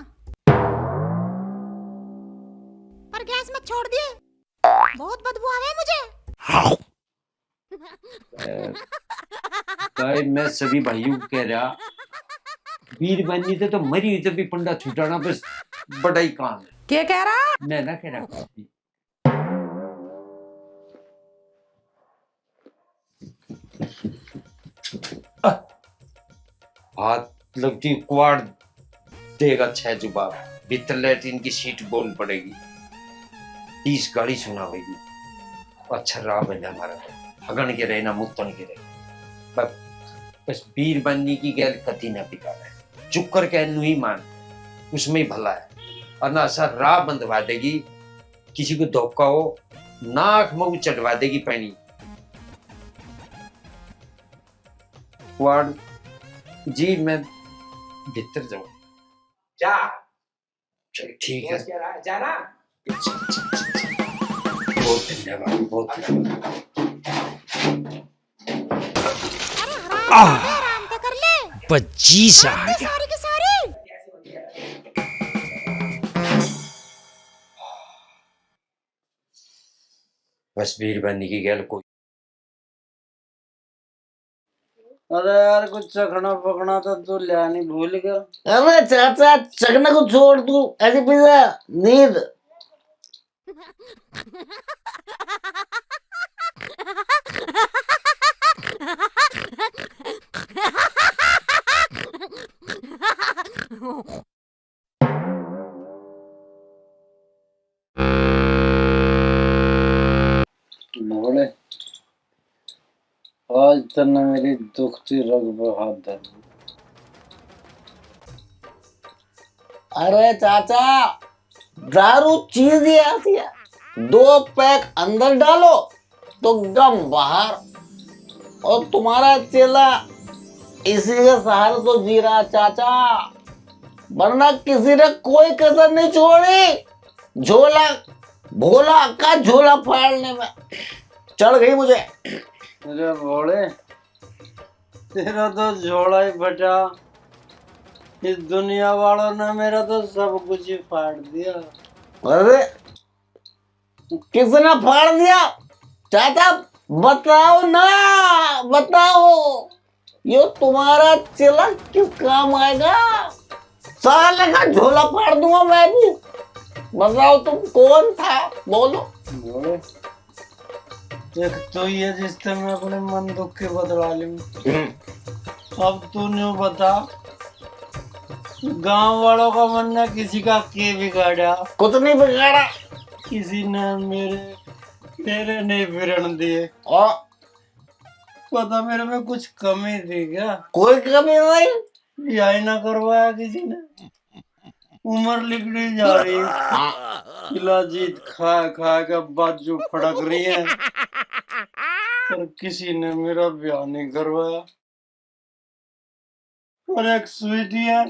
पर गैस मत छोड़ दिए, बहुत बदबू आवे मुझे। भाई मैं सभी भाइयों को कह रहा, वीर बननी थे तो मरी हुई भी पंडा छुटाना बस बड़ा ही काम है। क्या कह रहा? मैं ना कह रहा हाथ लगती कुआड़ देगा 6 जुबाब, भीतर लैट्रिन की सीट बोल पड़ेगी, 30 गाड़ी सुनावेगी। अच्छा राह बना हमारा, हगन के रहे ना मुत्तन के रहे। बस वीर बननी की गैर कति ना बिगाड़े, चुप कर के ही मान, उसमें ही भला है। और ना ऐसा राह बंधवा देगी, किसी को धोखा हो नाक मुंह चढ़वा देगी पैनी। वाड़ जी मैं भीतर जाऊं। जा चल ठीक है, जाना। बहुत धन्यवाद, बहुत धन्यवाद। आराम तो कर ले। 25 आ गया। सारी की सारी। बस वीर बनने की गैल कोई। अरे यार कुछ चखना पकना तो तू लिया नहीं, भूल गया। अरे चाचा चखना को छोड़, तू ऐसे पिज़्ज़ा नींद। भोले आज तने मेरी दुखती रग पे हाथ धर। अरे चाचा दारू चीज ही ऐसी है, 2 पैक अंदर डालो तो गम बाहर। और तुम्हारा चेला इसी के सहारे तो जी रहा चाचा, वरना किसी ने कोई कसर नहीं छोड़ी। झोला भोला का झोला फाड़ने में चढ़ गई मुझे। अरे भोले तेरा तो झोला ही फटा, इस दुनिया वालों ने मेरा तो सब कुछ ही फाड़ दिया। अरे किसने फाड़ दिया चाचा? बताओ ना, बताओ। ये तुम्हारा चेला किस काम आएगा? साले का झोला फाड़ दूंगा मैं भी। बताओ तुम कौन था, बोलो। एक तो ये रिश्ते में अपने मन दुख के बदला लूं। अब तूने बता, गांव वालों का मन ना किसी का के बिगाड़ा? कुछ नहीं बिगाड़ा, किसी ने मेरे तेरे नहीं फिरन दिए। और पता मेरे में कुछ कमी थी क्या? कोई कमी नहीं। ब्याह ही ना करवाया किसी ने। उम्र लिखने जा रही है, शिलाजीत खा खा के बाजू फड़क रही है, पर किसी ने मेरा ब्याह नहीं करवाया। और एक स्वीटी है,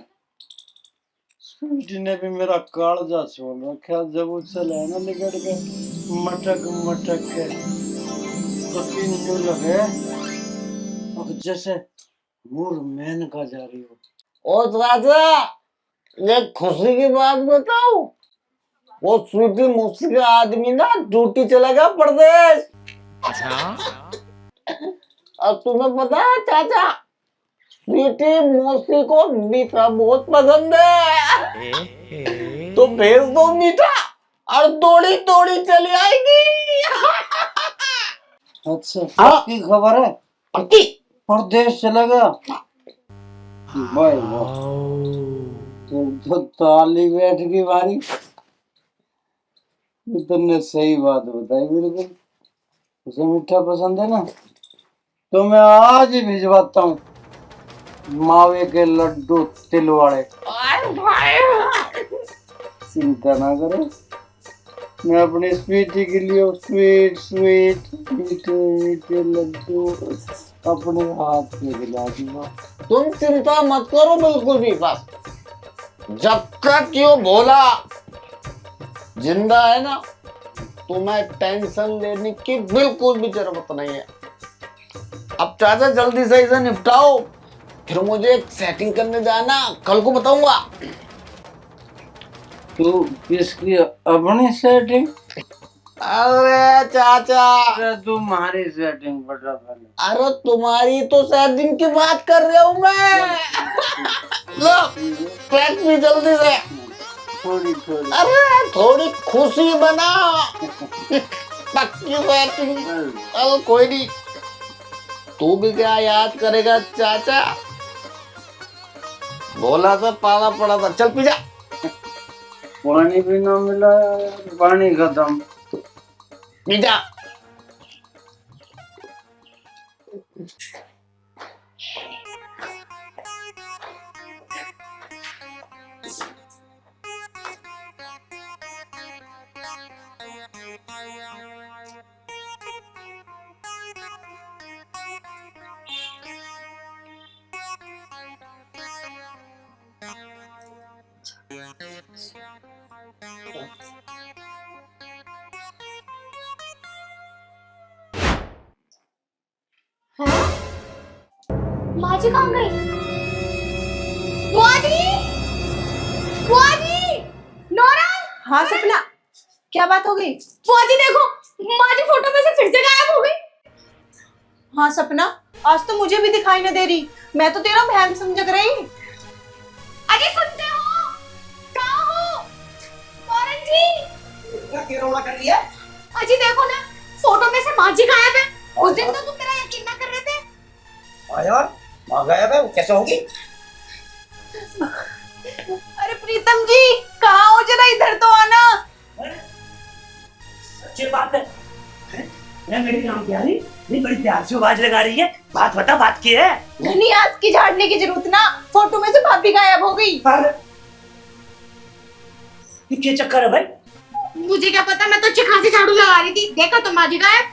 स्वीटी ने भी मेरा कालजा छोड़ रखा। जब उससे लेना निकल के मटक मटक के तो तीन यूं लगे और जैसे मुर मैन का जा रही हो। ओ चाचा, एक खुशी की बात बताओ, वो स्वीटी मुफ्ती का आदमी ना ड्यूटी चलेगा प्रदेश। अब तुम्हें पता है चाचा, स्वीटी मौसी को मीठा बहुत पसंद है, तो भेज दो मीठा और दौड़ी दौड़ी चली आएगी। अच्छा, की खबर है? पक्की? प्रदेश चलेगा? भाई वाह, तुम तो ताली बैठ की बारी। तुमने सही बात बताई बिल्कुल। उसे मीठा पसंद है ना, तो मैं आज ही भिजवाता हूँ मावे के लड्डू तिल वाले। चिंता ना करो, मैं अपनी स्वीटी के लिए स्वीट स्वीट मीठे मीठे लड्डू अपने हाथ से खिला दूंगा। तुम चिंता मत करो बिल्कुल भी। बस जब तक यो भोला जिंदा है ना, तुम्हें टेंशन लेने की बिल्कुल भी जरूरत नहीं है। अब चाचा जल्दी से इसे निपटाओ, फिर मुझे एक सेटिंग करने जाना, कल को बताऊंगा। तू किसकी अपनी सेटिंग? अरे चाचा, अरे तुम्हारी सेटिंग बता पहले। अरे तुम्हारी तो सेटिंग की बात कर रहा हूँ मैं। लो पैक भी जल्दी से। थोड़ी थोड़ी। अरे थोड़ी खुशी बना। पक्की सेटिंग। चलो कोई नहीं, तू भी क्या याद करेगा चाचा, बोला था पाला पड़ा था। चल पी जा। पानी भी ना मिला, पानी खत्म। पी जा। माँ जी कहाँ गई? बुआ जी, बुआ जी, नौरा। हाँ सपना, क्या बात हो गई? बुआ जी देखो, माँ जी फोटो में से फिर से गायब हो गई। हाँ सपना, आज तो मुझे भी दिखाई न दे रही, मैं तो तेरा बहन समझ रही। अरे सुनते हो? कहाँ हो? नौरन जी। क्या रोना कर रही है? अजी देखो ना, फोटो में से माँ जी गायब है। उस दिन तो तुम मेरा यकीन ना कर रहे थे। यार माँ गायब है, वो कैसे होगी? अरे प्रीतम जी, कहाँ हो, जरा इधर तो आना। सच्ची बात है, मैं मेरे काम की आ रही नहीं, बड़ी प्यार से आवाज लगा रही है। बात बता, बात की है? नहीं, आज की झाड़ने की जरूरत ना, फोटो में से भाभी गायब हो गई। ये क्या चक्कर है भाई? मुझे क्या पता, मैं तो अच्छी खासी झाड़ू लगा रही थी, देखा तो माँ जी गायब।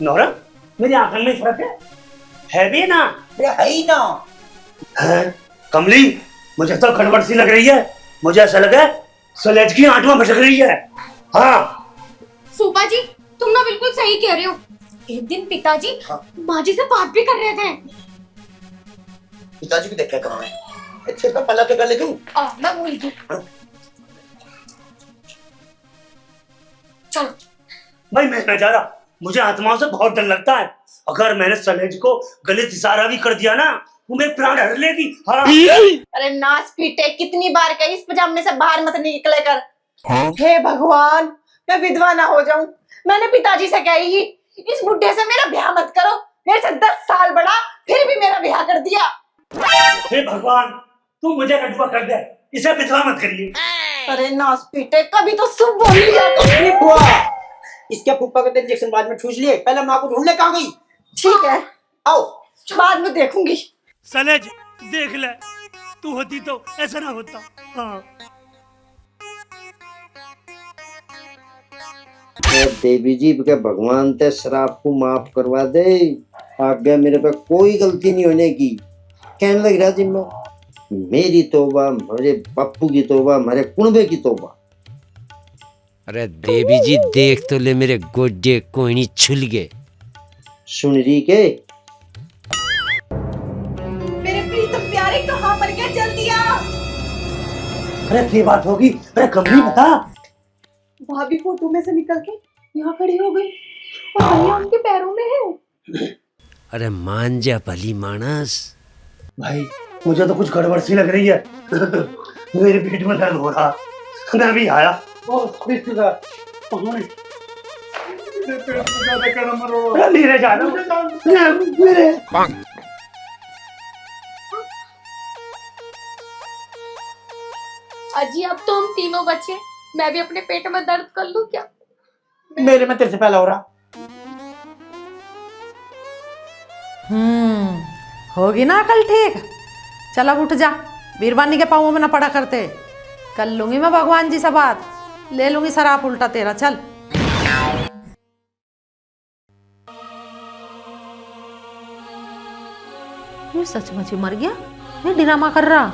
नौरा, मेरी आंखों में फर्क है भी ना? है ही ना। है? कमली, मुझे तो गड़बड़ सी लग रही है। मुझे ऐसा लगा सलेज की आंटवा भटक रही है। हाँ सूपा जी, तुम ना बिल्कुल सही कह रहे हो। एक दिन पिताजी माँ जी से बात भी कर रहे थे। पिताजी को देखा कहाँ है? सिर पे पल्ला तो कर ले तू। मैं भूल गई। चलो भाई, मैं जा रहा, मुझे आत्माओं से बहुत डर लगता है। अगर मैंने सलेज को गलत इशारा भी कर दिया ना, वो मेरे प्राण हर लेगी। हाँ। अरे नास पीटे, कितनी बार कही इस पजामे से बाहर मत निकले कर। हे भगवान, मैं विधवा ना हो जाऊं। मैंने पिताजी से कही इस बुढ़े से मेरा ब्याह मत करो, मेरे से 10 साल बड़ा, फिर भी मेरा ब्याह कर दिया। हे भगवान, तू मुझे रटुआ कर दे, इसे विधवा मत करिए। अरे नास पीटे, कभी तो सुन बोली इसके फूफा के इंजेक्शन बाद में ठूस लिए, पहले माँ को ढूंढ ले, कहाँ गई? ठीक है, आओ। बाद में देखूंगी। सलेज देख ले, तू होती तो ऐसा ना होता। हाँ देवी जी के भगवान ते शराब को माफ करवा दे, आगे मेरे पे कोई गलती नहीं होने की। कहने लग रहा जिम्मा, मेरी तौबा, मेरे बापू की तौबा, मेरे कुनबे की तौबा। अरे देवी जी देख तो ले, मेरे गोडे कोई छुल गए। सुन रही के मेरे प्रीतम प्यारे कहाँ पर गया, जल्दी आ। अरे ये बात होगी, अरे कभी बता। भाभी फोटो में से निकल के यहाँ खड़ी हो गई और भैया उनके पैरों में है। अरे मान जा भली मानस। भाई मुझे तो कुछ गड़बड़ सी लग रही है। मेरे पेट में दर्द हो रहा, मैं भी आया। धीरे जाना मेरे। अजी अब तो हम तीनों बचे, मैं भी अपने पेट में दर्द कर लूं क्या? मेरे में तेरे से पहले हो रहा। होगी ना कल ठीक। चल अब उठ जा, बीरबानी के पाँवों में ना पड़ा करते। कर लूंगी मैं भगवान जी से बात, ले लूंगी शराब उल्टा तेरा। चल ये सचमुच ही मर गया, ये ड्रामा कर रहा।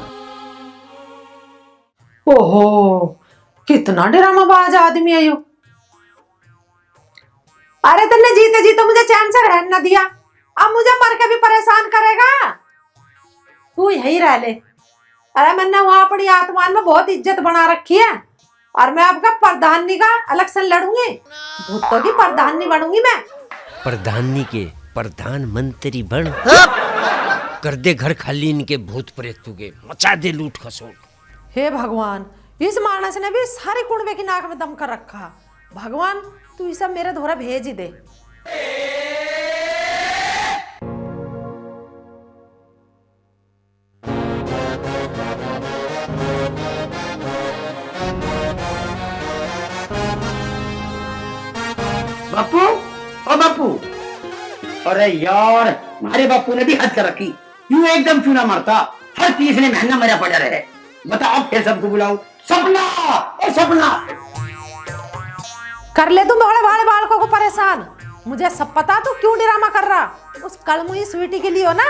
ओहो कितना ड्रामा बाज आदमी है यो। अरे तुमने जीते जी तो मुझे चैन से रहने न दिया, अब मुझे मर के भी परेशान करेगा। तू यही रह ले। अरे मैंने वहां अपनी आत्मान में बहुत इज्जत बना रखी है, और मैं आपका प्रधानी का इलेक्शन लड़ूंगी। भूतों की प्रधानी बनूंगी मैं। प्रधानी के प्रधानमंत्री बन, कर दे घर खाली इनके भूत प्रेतों के, मचा दे लूट खसोट। हे भगवान, इस मानस ने भी सारे कुंडवे की नाक में दम कर रखा। भगवान तू ये सब मेरे धोरा भेज ही दे। बापू, ओ बापू। अरे यार हमारे बापू ने भी हद कर रखी, यूं एकदम चूना मारता, हर तीसरे महीना मेरा पड़ा रहे। बताओ फिर सबको बुलाऊं। सपना और सपना कर ले तुम बड़े बड़े बालकों को परेशान। मुझे सब पता तू क्यों ड्रामा कर रहा। उस कलमुई स्वीटी के लिए हो ना,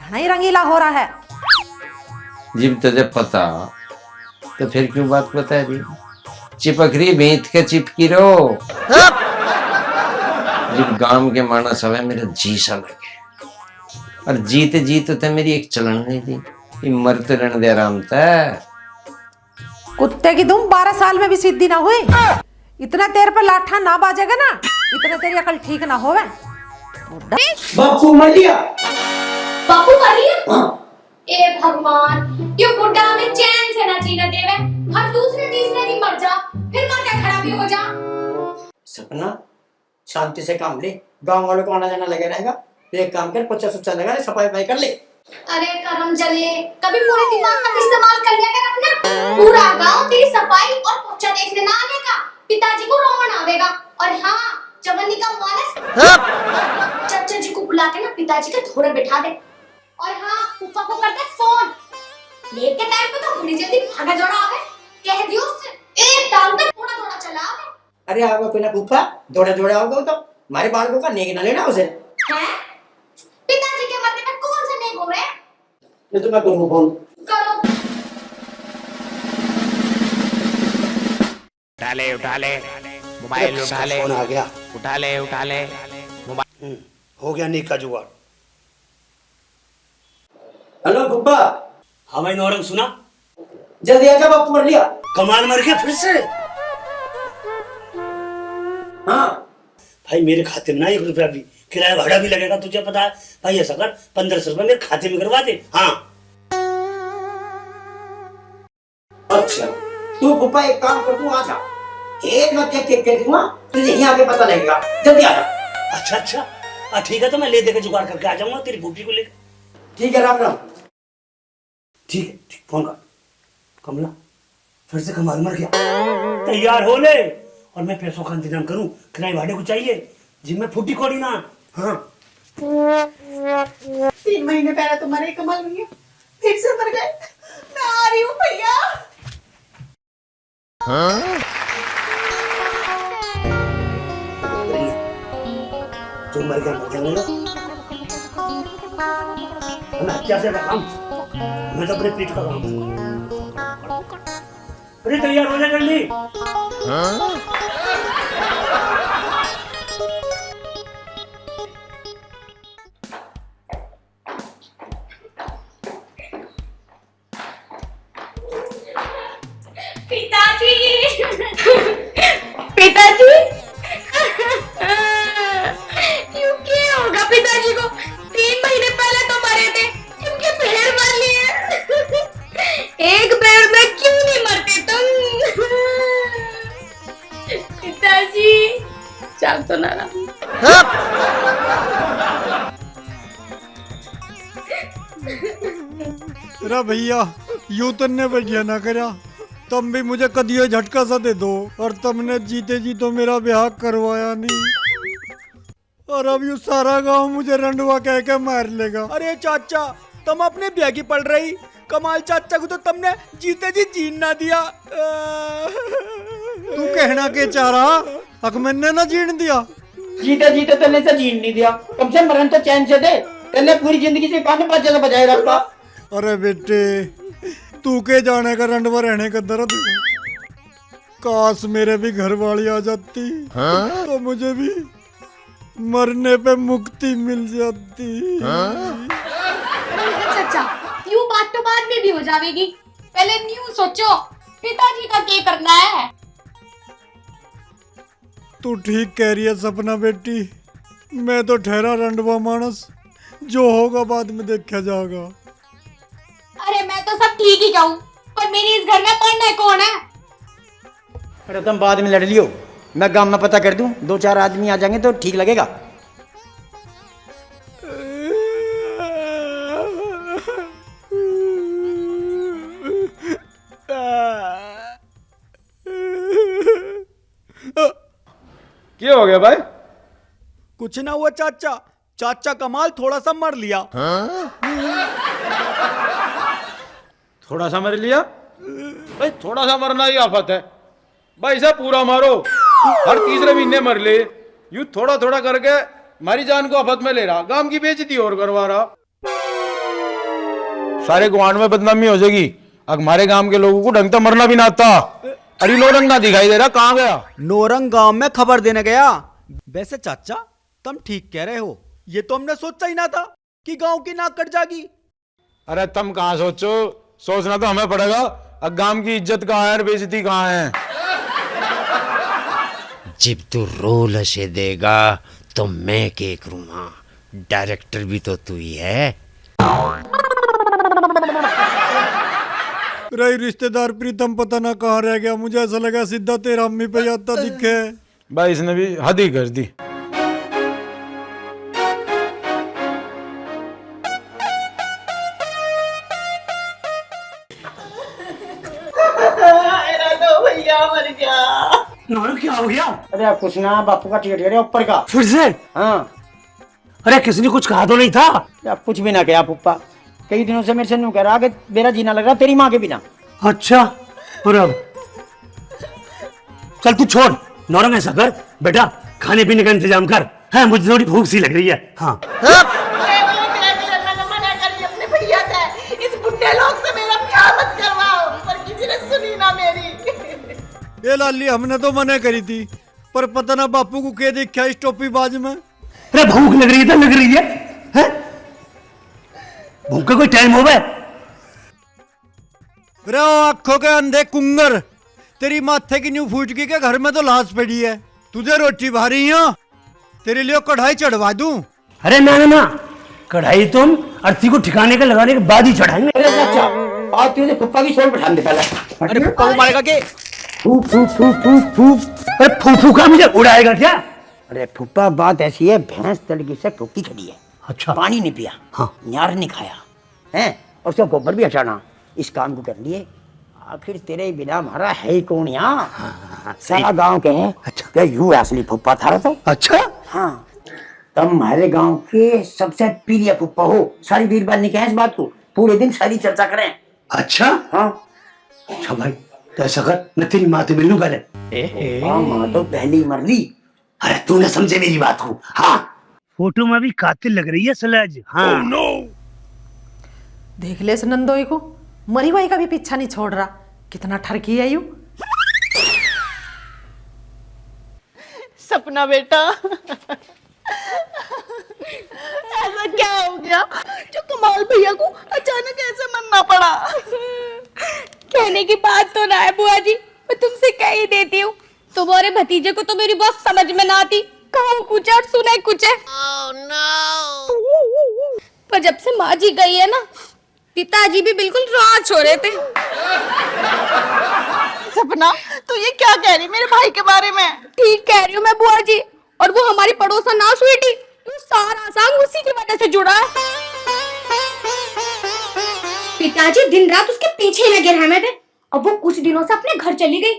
घना ही रंगीला हो रहा है। जब तुझे पता तो फिर क्यों बात बता रही? चिपक रही भेंट के चिपकी रहो। जब गांव के मानस हवे मेरा जी सा लगे, और जीते जीते तो मेरी एक चलन नहीं थी, ये मरते रहने दे आराम था। कुत्ते की तुम 12 साल में भी सिद्धि ना हुई। इतना तेरे पर लाठा ना बाजेगा ना, इतने तेरी अकल ठीक ना होवे। बापू मर गया। बापू मर गया? ए भगवान, ये बुढ़ा हमें चैन से ना जीने देवे, हर दूसरे तीसरे दिन मर जा, फिर मर के खड़ा भी हो जा। सपना शांति से काम ले, गांव वालों को आना जाना लगे रहेगा। एक काम कर, पोछा सोचा लगा ले, सफाई वफाई कर ले। अरे करम जले, कभी पूरे दिमाग का इस्तेमाल कर लिया कर अपना। पूरा गांव तेरी सफाई और पोछा देखने ना आएगा, पिताजी को रोमन आवेगा। और हाँ, चवन्नी का मानस चाचा जी को बुला के ना पिताजी के थोड़े बैठा दे। और हाँ, फूफा को कर दे फोन, लेट के टाइम पे तो बड़ी जल्दी भागा दौड़ा आवे, कह दियो उससे एक टांग पे थोड़ा थोड़ा चला आवे। अरे आओगे कोई ना फूफा, दौड़े दौड़े आओगे तो हमारे बालकों का नेक ना लेना उसे। हैं? पिताजी के मरने पे कौन सा नेक हो रहा है? ये तो मैं करूँ फोन। करो। उठा ले मोबाइल उठा ले। फोन आ गया। उठा ले मोबाइल। हो गया नीक का जुगाड़। हेलो फूफा। हाँ भाई नौरंग सुना? जल्दी आजा, बापू मर लिया। कमाल मर गया फिर से? हाँ भाई मेरे खाते में ना 1 रुपया भी, किराया भाड़ा भी लगेगा, तुझे पता है। भाई ऐसा कर, 1500 रुपए मेरे खाते में करवा दे। हाँ अच्छा, तू फूफा एक काम कर, तू आजा, एक ना केक के दूंगा, तुझे यहीं आके पता लगेगा। जल्दी आजा। अच्छा ठीक है, तो मैं ले देकर जुगाड़ करके आ जाऊंगा तेरी बूटी को लेकर। ठीक है, राम राम। ठीक है, फोन कर। कमला फिर से कमाल मर गया। तैयार हो ले, और मैं पैसों का इंतजाम करूं, किराए भाड़े को चाहिए, जिम में फूटी कोड़ी ना। हाँ 3 महीने पहले तो मरे कमल भैया, फिर से मर गए। मैं आ रही हूँ भैया। जो मर गए मर जाएंगे ना। मैं हत्या से काम, मैं तो अपने पीठ का काम करूंगा। अरे तैयार हो जा जल्दी। पिताजी, पिताजी, क्यों क्या होगा पिताजी को? 3 महीने पहले तो मरे थे, उनके पैर मर लिए। एक पैर में क्यों नहीं मरते तुम? पिताजी, चल तो ना। अरे भैया यूं तन्ने बढ़िया ना करा, तुम भी मुझे कदियो झटका सा दे दो। और तुमने जीते जी तो मेरा ब्याह करवाया नहीं, और अब यू सारा गांव मुझे रंडवा कह के मार लेगा। अरे चाचा, तुम अपने ब्याह की पड़ रही, कमाल चाचा को तो तुमने जीते जी जीन ना दिया। तू कहना के चाह रहा, अक मैंने ना जीण दिया। जीते जीते तेने से जीन नहीं दिया, कम से मरण तो चैन से दे। तेने पूरी जिंदगी से पानी पाँच जगह बजाय रखा। अरे बेटे, तू के जाने का रंडवा रहने का दर्द। काश मेरे भी घर वाली आ जाती, तो मुझे भी मरने पे मुक्ति मिल जाती। चाचा, यूं बात तो बाद में भी हो जाएगी, पहले न्यू सोचो पिताजी का क्या करना है। तू ठीक कह रही है सपना बेटी, मैं तो ठहरा रंडवा मानस, जो होगा बाद में देखा जाएगा। अरे मैं तो सब ठीक ही कहूँ, पर मेरी इस घर में पढ़ना कौन है? अरे तुम बाद में लड़ लियो, मैं गांव में पता कर दूं, 2-4 आदमी आ जाएंगे तो ठीक लगेगा। क्या हो गया भाई? कुछ ना हुआ चाचा, चाचा कमाल थोड़ा सा मर लिया। थोड़ा सा मर लिया भाई? थोड़ा सा मरना ही आफत है भाई, सब पूरा मारो। हर तीसरे महीने मर ले, यूं थोड़ा थोड़ा करके हमारी जान को आफत में ले रहा, गांव की बेइज्जती और करवा रहा। सारे गुआंढ में बदनामी हो जाएगी। अब हमारे गांव के लोगों को ढंग से मरना भी ना आता। अरे नौरंग ना दिखाई दे रहा, कहाँ गया? नौरंग गांव में खबर देने गया। वैसे चाचा तुम ठीक कह रहे हो, ये तो हमने सोचा ही ना था कि गांव की नाक कट जाएगी। अरे तुम कहाँ सोचो, सोचना तो हमें पड़ेगा। अब गांव की इज्जत कहाँ है और बेइज्जती कहाँ है? जब तू रोल ऐसे देगा तो मैं क्या करूँगा? डायरेक्टर भी तो तू ही है। रही रिश्तेदार प्रीतम पता ना कहाँ रह गया, मुझे ऐसा लगा सीधा तेरा अम्मी पे जाता दिखे। भाई इसने भी हद ही कर दी। भैया मर गया। नौरंग क्या हो गया? अरे कुछ ना, बापू का टिकट है ऊपर का। फिर से? हाँ। अरे किसने कुछ कहा तो नहीं था? यार कुछ भी ना कहा पुप्पा, कई दिनों से मेरे से न्यू कह रहा कि मेरा जीना लग रहा तेरी माँ के बिना। अच्छा, और अब चल तू छोड़, नौरंग ऐसा कर बेटा, खाने पीने का इंतजाम कर। है मुझे थोड़ी भूख सी लग रही है। हाँ अपने भैया से, इस बुढ़े लोग से मेरा प्यार मत करवाओ, पर किसी ने सुनी ना मेरी। ये लाली हमने तो मना करी थी, पर पता ना बापू को क्या देखा इस टोपी बाज में। अरे भूख लग रही है तो लग रही है, है? भूख का कोई टाइम हो गया? रे आंखों के अंधे कुंगर, तेरी माथे की न्यू फूट की के घर में तो लाश पड़ी है। तुझे रोटी भारी है, तेरे लिए कढ़ाई चढ़वा दूं? अरे ना ना ना, कढ़ाई तुम अर्थी को ठिकाने का लगाने के बाद ही चढ़ाएंगे। अरे चाचा, आज तुझे फुप्पा की शोर बैठा दे पहले। अरे फुप्पा को मारेगा के? फू फू फू फू फू। अरे फू फू का मुझे उड़ाएगा क्या? अरे फुप्पा बात ऐसी है, भैंस तड़की से टोकी खड़ी है। अच्छा, पानी नहीं पिया, हाँ, न्यार नहीं खाया है, और उसका गोबर भी हटाना, इस काम को कर लिए। आखिर तेरे बिना हमारा है ही कौन यहाँ? सारा गांव कहे अच्छा, क्या यू है असली फुप्पा था तो। अच्छा हाँ, तुम हमारे गांव के सबसे प्रिय फुप्पा हो। सारी बीरबाल ने कहा इस बात को, पूरे दिन सारी चर्चा करें। अच्छा हाँ अच्छा भाई, तो ऐसा कर, मैं तेरी माँ से मिल लूं पहले। हाँ, माँ तो पहले ही मर ली। अरे तू न समझे मेरी बात को। हाँ फोटो में भी कातिल लग रही है सलेज। हाँ देख ले इस नंदोई को, मरी बाई का भी पीछा नहीं छोड़ रहा। कितना ठरकी है यू। सपना बेटा, ऐसा क्या हो गया जो कमाल भैया को अचानक ऐसे मरना पड़ा? कहने की बात तो ना है बुआ जी, मैं तुमसे कह ही देती हूँ। तुम्हारे भतीजे को तो मेरी बात समझ में ना आती, कहूँ कुछ और सुने कुछ है। पर जब से माँ जी गई है ना, पिताजी भी बिल्कुल राज हो रहे थे। सपना तू ये क्या कह रही मेरे भाई के बारे में? ठीक कह रही हूँ मैं बुआ जी। और वो हमारी पड़ोसन ना स्वीटी, वो सारा सांग उसी की वजह से जुड़ा है। पिताजी दिन रात उसके पीछे लगे रहने थे। अब वो कुछ दिनों से अपने घर चली गई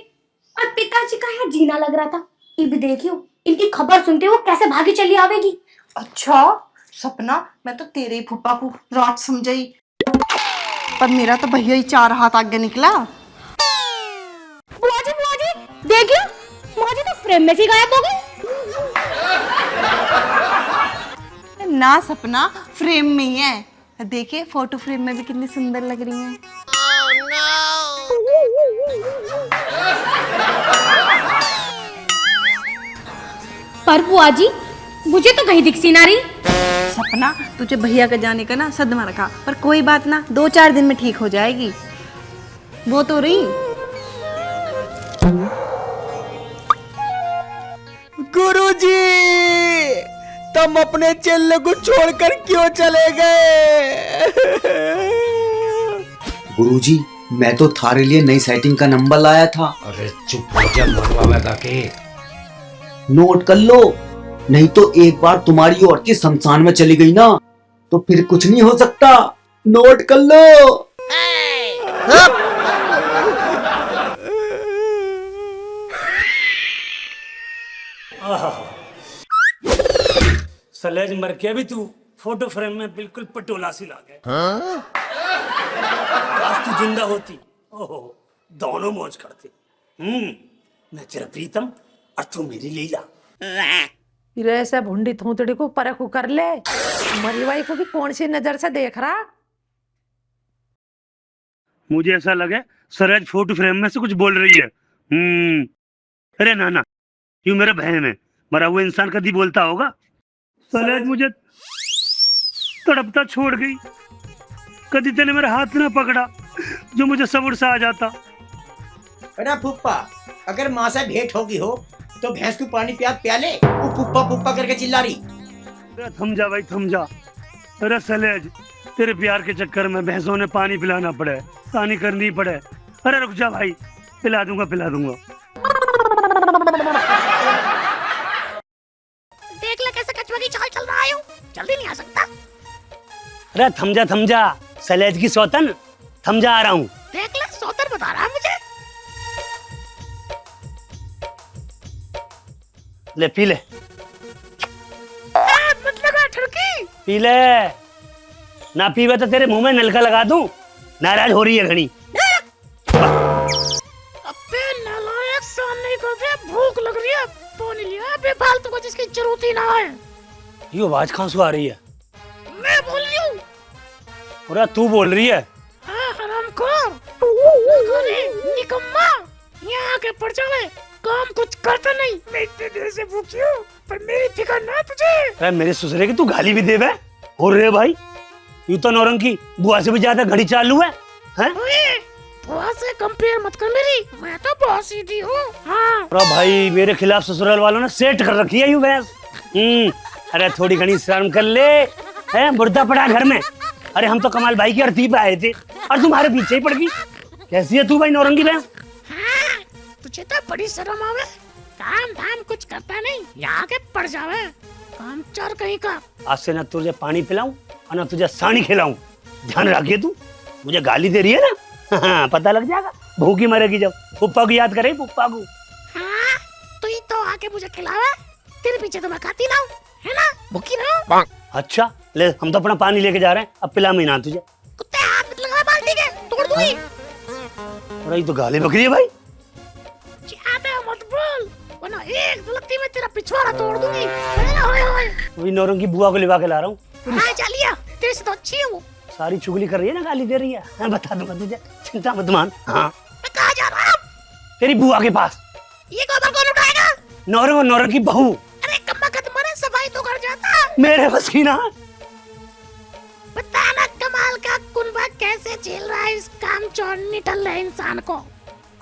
और पिताजी का यहाँ जीना लग रहा था। अब देखियो इनकी खबर सुनते वो कैसे भागी चली आवेगी। अच्छा सपना, मैं तो तेरे ही फूफा को रात समझी, पर मेरा तो भैया ही 4 हाथ आगे निकला। बुआ जी देखियो, बुआ जी तो फ्रेम में से गायब हो गई। ना सपना, फ्रेम में ही है। देखिए फोटो फ्रेम में भी कितनी सुंदर लग रही है। पर बुआ जी मुझे तो कहीं दिखसी ना रही। सपना तुझे भैया का जाने का ना सदमा रखा, पर कोई बात ना, 2-4 दिन में ठीक हो जाएगी। वो तो रही। गुरुजी, तुम अपने चेले को छोड़कर क्यों चले गए? गुरुजी, मैं तो थारे लिए नई सेटिंग का नंबर लाया था। अरे चुप हो जा मरवा के। नोट कर लो, नहीं तो एक बार तुम्हारी औरत शमशान में चली गई ना, तो फिर कुछ नहीं हो सकता। नोट कर लो। सलेज मर के भी तू फोटो फ्रेम में बिल्कुल पटोला सी ला गए। आज तू जिंदा होती, ओहो दोनों मौज करते। मैं तेरा प्रीतम और तू मेरी लीला। फिर ऐसे भुंडी थूतड़ी को परख कर ले, मरी बाई को भी कौन सी नजर से देख रहा। मुझे ऐसा लगे सरेज फोटो फ्रेम में से कुछ बोल रही है। अरे ना, यूं मेरा बहन है, मरा हुआ इंसान कभी बोलता होगा। सलेज मुझे तड़पता छोड़ गई, कभी तेने मेरा हाथ ना पकड़ा जो मुझे सबूर सा आ जाता। अरे फुप्पा, अगर माँ से भेंट होगी हो तो भैंस को पानी पिया ले। वो पुप्पा पुप्पा करके चिल्ला रही। अरे थम जा भाई थम जा। अरे सलेज, तेरे प्यार के चक्कर में भैंसों ने पानी पिलाना पड़े, पानी करनी पड़े। अरे रुक जा भाई, पिला दूंगा। देख ले कैसे कछुआ की चाल चल रहा है, जल्दी नहीं आ सकता। अरे थम जा सलेज की सौतन, थम जा, आ रहा हूँ। देख ले सौतन बता रहा है मुझे। ले पी ले। मत लगा ठुड़की। पी ले, ना पीवे तो तेरे मुंह में नलका लगा दूं। नाराज हो रही है घड़ी। अबे नालायक, सामने को बे भूख लग रही है, पानी लिया बेफालतू को जिसकी जरूरत ही ना है। ये आवाज कहाँ से आ रही है? मैं बोल रही हूँ। अरे तू बोल रही है? हाँ हरामखोर, निकम्मा, यहाँ आके पड़ जावे, काम कुछ करता नहीं। मैं इतने देर से भूखी हूँ, पर मेरी फिक्र ना तुझे। अरे मेरे ससुरे की तू गाली भी देवे हो रे भाई। यू तो नौरंगी बुआ से भी ज्यादा घड़ी चालू है। बुआ से कंपेयर मत कर मेरी, मैं तो बहुत सीधी हूँ। हाँ। अरे भाई मेरे खिलाफ ससुराल वालों ने सेट कर रखी है यू भैंस। अरे थोड़ी घनी शर्म कर ले, है मुर्दा पड़ा घर में। अरे हम तो कमाल भाई की अर्थी पे आए थे और तुम्हारे पीछे ही पड़ गई। कैसी है तू भाई नौरंगी भैंस? हाँ, तुझे तो बड़ी शर्म आवे, काम धाम कुछ करता नहीं, यहाँ के पड़ जावे, काम चोर कहीं का। आज से ना तुझे पानी पिलाऊं और ना तुझे सानी खिलाऊं। ध्यान रखिए, तू मुझे गाली दे रही है ना। हाँ, पता लग जाएगा, भूखी मरेगी जब। पुप्पा को याद करे, पुप्पा को। हाँ, तू ही तो आके मुझे खिलावे, तेरे पीछे तो मैं खाती ना हूँ। है ना? भूखी ना हो। अच्छा ले, हम तो अपना पानी लेके जा रहे हैं, अब पिला महीना तुझे। कुत्ते हाथ मत लगा बाल्टी के, तोड़ दूंगी। अरे ये तो गाली बकरी है भाई। ज्यादा मत बोल, वरना एक झलकती में तेरा पिछवाड़ा तोड़ दूंगी। ओए ओए, वही नौरंग की बुआ को लिवा के ला रहा हूँ। हाँ चालिया, तेरे से तो अच्छी है वो। सारी चुगली कर रही है ना, गाली दे रही है। मैं बता दूंगा तुझे, चिंता मत मान। हाँ मैं कहाँ जा रहा हूँ? तेरी बुआ के पास। ये गोबर कौन उठाएगा? नौरंग और नौरंग की बहू। अरे कम्मा का तुम्हारे सफाई तो कर जाता। मेरे बस की ना। बताना कमाल का कुनबा कैसे झेल रहा है इस कामचोर निठल्ल इंसान को।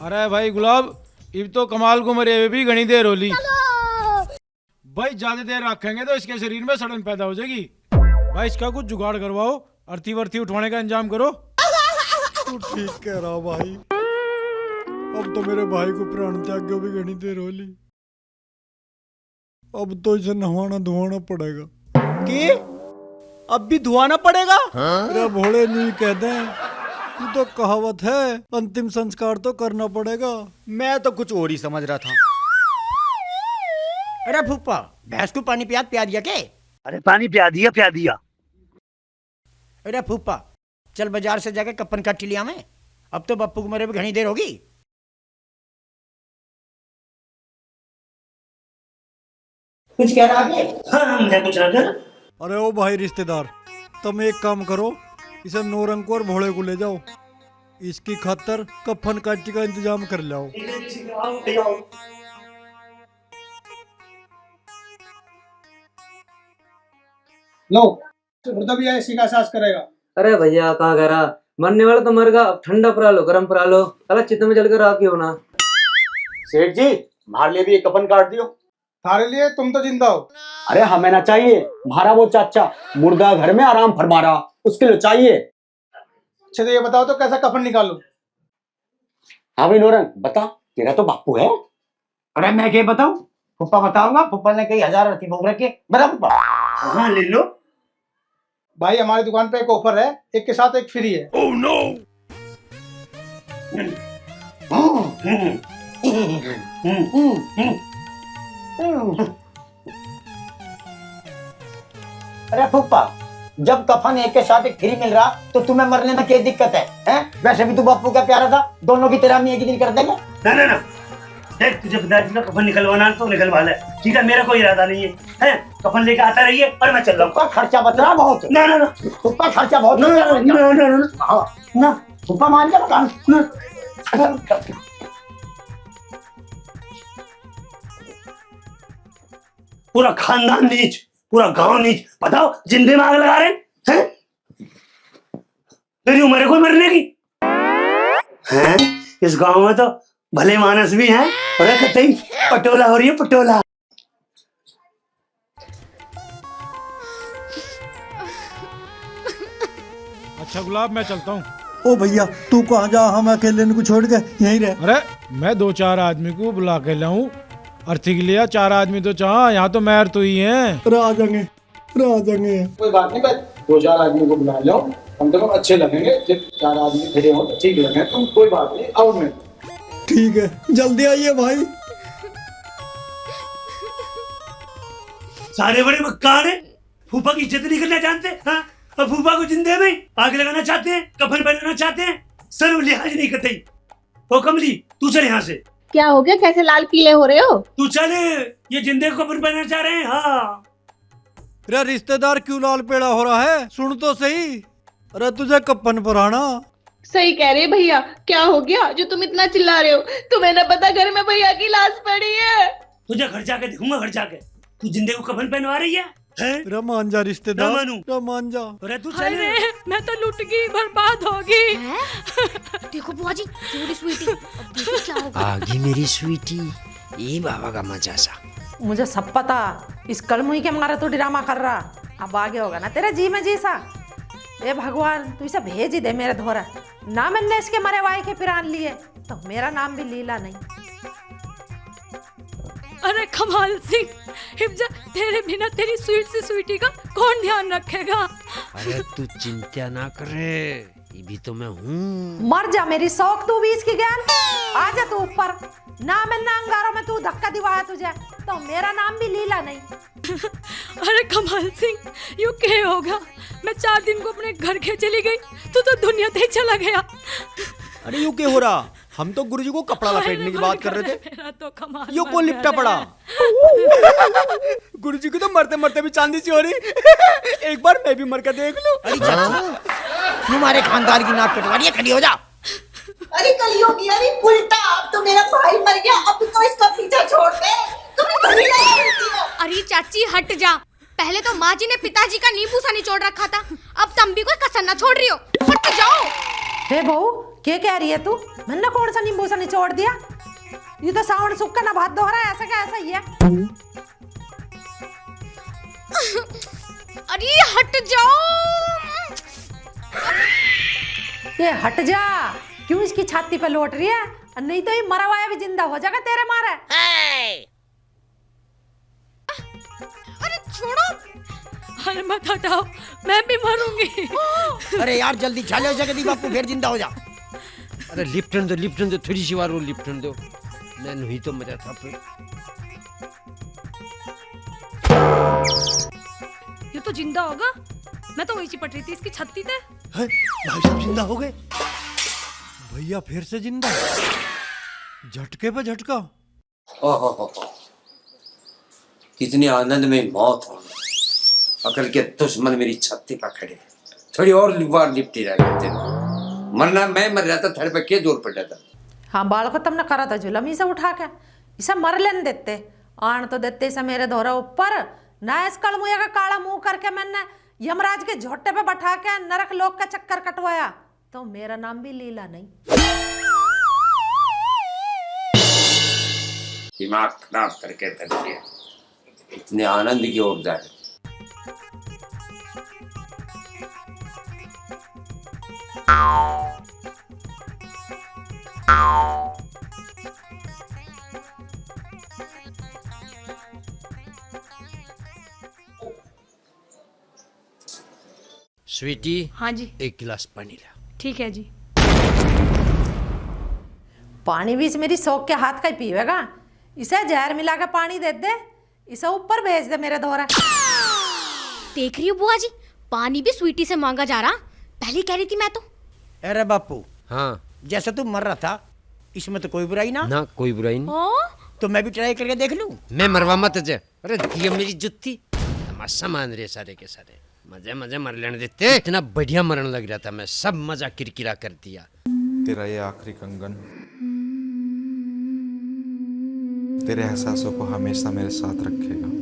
अरे भाई गुलाब, इब तो कमाल को मरे हुए भी घनी देर होली। भाई ज्यादा देर रखेंगे तो इसके शरीर में सड़न पैदा हो जाएगी। भाई इसका कुछ जुगाड़ करवाओ, अर्थी वर्थी उठवाने का इंतजाम करो। तू ठीक कह रहा भाई, अब तो मेरे भाई को प्राण त्याग भी घनी देर होली। अब तो इसे नहाना धोना पड़ेगा। कि अब भी धुआना पड़ेगा? अरे भोले नहीं कहते हैं, ये तो कहावत है, अंतिम संस्कार तो करना पड़ेगा। मैं तो कुछ और ही समझ रहा था। अरे फूफा, भैंस को पानी पिया दिया के? अरे पानी पिया दिया, पिया दिया। अरे फूफा, चल बाजार से जाके कपन काट लिया मैं। अब तो बप्पू को मरे भी घनी देर होगी। कुछ कह रहा है? हाँ मैं कुछ ना कर। अरे ओ भाई रिश्तेदार, तुम एक काम करो, इसे नौरंग को और भोले को ले जाओ, इसकी खातर कफन काटी का इंतजाम कर लाओ। लो मुर्दा भी ऐसी का एहसास करेगा। अरे भैया कहाँ कह रहा, मरने वाला तो मर गया, अब ठंडा पड़ा लो, गरम पड़ा लो, अला चित्त में जलकर आ क्यों ना। सेठ जी, हमारे लिए भी एक कफन काट दियो। थारे लिए तुम तो जिंदा हो। अरे हमें ना चाहिए, हमारा वो चाचा मुर्दा घर में आराम फरमा रहा, उसके लिए चाहिए। अच्छा तो ये बताओ तो कैसा कफन निकालूं? हाँ भाई नौरंग बता, तेरा तो बापू है। अरे मैं क्या बताऊं, फुप्पा बताऊंगा। फुप्पा ने कई हजार अर्थी भोग रखे, बता फुप्पा। हाँ ले लो। भाई हमारी दुकान पे एक ऑफर है, एक के साथ एक फ्री है। Oh no. अरे फुप्पा, जब कफन एक के साथ एक फ्री मिल रहा तो तुम्हें मरने में क्या दिक्कत है, हैं? वैसे भी तू बापू का प्यारा था, दोनों की तेरा एक ही दिन कर देंगे। ना ना ना, देख तुझे पिताजी का कफन निकलवाना तो निकलवा ले, ठीक है? मेरा कोई इरादा नहीं है, हैं? कफन लेके आता रहिए और मैं चल रहा हूँ। खर्चा बच रहा बहुत। ना ना ना, फुप्पा खर्चा बहुत। ना ना ना ना ना ना फुप्पा मान जा बता ना। पूरा खानदान नीच, पूरा गांव नीच, बताओ जिंदे में आग लगा रहे हैं? मेरी उम्र है कोई मरने की? हैं? इस गांव में तो भले मानस भी हैं, और कतई पटोला हो रही है, पटोला। अच्छा गुलाब, मैं चलता हूँ। ओ भैया तू कहाँ जा, हम अकेले को छोड़ के यहीं रहे। अरे मैं 2-4 आदमी को बुला के लाऊं, अर्थी के लिए 4 आदमी तो चाह, यहाँ तो मैं तो ही है। आ जाएंगे, आ जाएंगे। कोई बात नहीं, मैं 2-4 आदमी को बुला लो, कम से कम अच्छे लगेंगे। जब 4 आदमी खड़े हो ठीक लगे तो कोई बात नहीं, आओ में। ठीक है, जल्दी आइए भाई। सारे बड़े मक्कार हैं, फूफा की इज्जत नहीं करना जानते, हाँ? और फूफा को जिंदे में आग लगाना चाहते हैं, कफन पहनाना चाहते हैं, सर लिहाज नहीं करते। ओ कमली, तू चल यहाँ से। क्या हो गया, कैसे लाल पीले हो रहे हो? तू चल, ये जिंदे को कफन पहनाना चाह रहे हैं। हाँ अरे रिश्तेदार क्यों लाल पेड़ा हो रहा है, सुन तो सही। अरे तुझे कपन पुराना। सही कह रहे भैया, क्या हो गया जो तुम इतना चिल्ला रहे हो? तुम्हें ना पता घर में भैया की लाश पड़ी है। तुझे घर जाके देखूंगा, घर जाके। तू जिंदे को कफन पहनवा रही है? रमान जा रिश्तेदार, रमान जा। अरे तू चल। मैं तो लुट गई, बर्बाद होगी। देखो बुआ जी, छोटी स्वीटी, अब देखो क्या होगा। आगी मेरी स्वीटी, ये बाबा का मजा सा। मुझे सब पता, इस कलमुई के मारे तो ड्रामा कर रहा, अब आगे होगा ना तेरा जी में जी सा। ए भगवान, तू इसे भेज ही दे मेरे धोरा, ना मैंने इसके मरे वाई के पिरान लिए तो मेरा नाम भी लीला नहीं। अरे कमाल सिंह, हिमजा, तेरे बिना तेरी स्वीट सी स्वीटी का कौन ध्यान रखेगा? अरे तू चिंता ना करे, ये भी तो मैं हूँ। मर जा मेरी शौक, तू भी इसकी ज्ञान। आ जा तू ऊपर, ना मैं ना अंगारों में तू धक्का दिवाया तुझे, तो मेरा नाम भी लीला नहीं। अरे कमाल सिंह, यू क्या होगा? मैं 4 दिन को अपने घर के चली गई, तू तो दुनिया से ही चला गया। अरे यूं क्या हो रहा? हम तो गुरुजी को कपड़ा लपेटने की बात कर रहे थे। मेरा तो कमाल यो कौन लिपटा पड़ा? गुरुजी की तो मरते मरते भी चांदी सी हो रही। एक बार मैं भी मर के देख लूं। अरे चाची, तुम्हारे खानदान की नाक कटवा रही है, खड़ी हो जा। अरे कलियोगी, अरे उल्टा, अब तो मेरा भाई मर गया, अब तो इसका पीछा छोड़ दे। तुम्हें कभी नहीं मिलती हो। अरे चाची हट जा, पहले तो माँ जी ने पिताजी का नींबू सा निचोड़ रखा था, अब तुम भी कोई कसर ना छोड़ रही हो, हट जाओ। हे बहू, क्या कह रही है तू? मैंने कौन सा नींबू सा निचोड़ दिया? ये तो सावन सुक्का ना भात दोहरा, ऐसा क्या ऐसा ही है। अरे हट जाओ। ये हट जा, क्यों इसकी छाती पे लौट रही है? नहीं तो ये मरा हुआ भी जिंदा हो जाएगा तेरे मारे। अरे छोड़ो। अरे मत हटाओ, मैं भी मरूंगी। अरे यार जल्दी चाले हो जगदी बापू, फिर जिंदा हो जा। अरे लिप्टन दो थोड़ी सी बार वो लिप्टन दो, मैं नहीं तो मजा था फिर। ये तो जिंदा होगा, मैं तो वही चिपट रही थी इसकी छत्ती पे। भाई साहब जिंदा हो गए। भैया फिर से जिंदा, झटके पे झटका। ओहो, कितनी आनंद में मौत हो। अकल के दुश्मन मेरी छत्ती पर खड़े, थोड़ी और बार लिपटी रह गए। मरना मैं मर जाता, थड़ पे क्या जोर पड़ जाता। हाँ बाल को तुमने करा था जुलम इसे उठा के, इसे मर लेने देते, आन तो देते इसे मेरे धोरा ऊपर ना। इस कड़मुया का काला मुंह करके मैंने यमराज के झोटे पे बैठा के नरक लोक का चक्कर कटवाया, तो मेरा नाम भी लीला नहीं। दिमाग खराब करके धर दिया, इतने आनंद की ओर जा रहे। स्वीटी, हाँ जी, 1 गिलास पानी ला। ठीक है जी। पानी भी मेरी शौक के हाथ का ही पीवेगा, इसे जहर मिला के पानी दे दे, इसे ऊपर भेज दे मेरे धोरा। देख रही हो बुआ जी, पानी भी स्वीटी से मांगा जा रहा, पहले कह रही थी मैं तो। अरे बापू, हाँ जैसे तू मर रहा था, इसमें तो कोई बुराई ना। ना कोई बुराई नहीं। तो मैं भी ट्राई करके देख लूं। मैं मरवा मत जा। अरे दिया मेरी जुत्ती, तमाशा मान रहे सारे के सारे। मजे मजे मर लेने देते, इतना बढ़िया मरण लग रहा था, मैं सब मजा किरकिरा कर दिया। तेरा ये आखिरी कंगन तेरे एहसासों को हमेशा मेरे साथ रखेगा।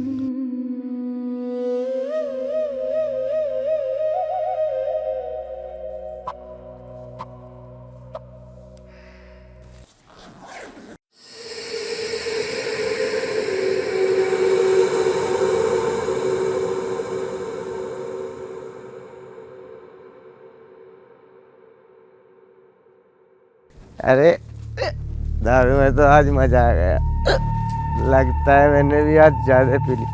अरे दारू में तो आज मजा आ गया, लगता है मैंने भी आज ज्यादा पी ली।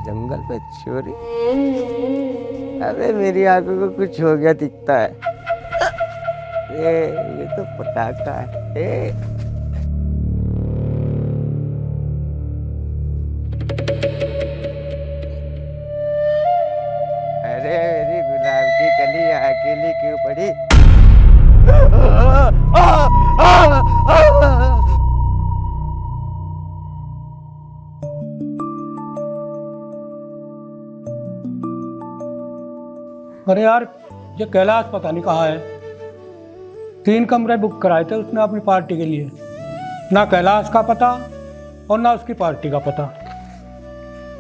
जंगल पे चोरी, अबे मेरी आंखों को कुछ हो गया दिखता है। ये तो पटाखा है। अरे मेरी गुलाब की कली अकेली क्यों पड़ी? अरे यार, ये कैलाश पता नहीं कहाँ है। 3 कमरे बुक कराए थे उसने अपनी पार्टी के लिए, ना कैलाश का पता और ना उसकी पार्टी का पता,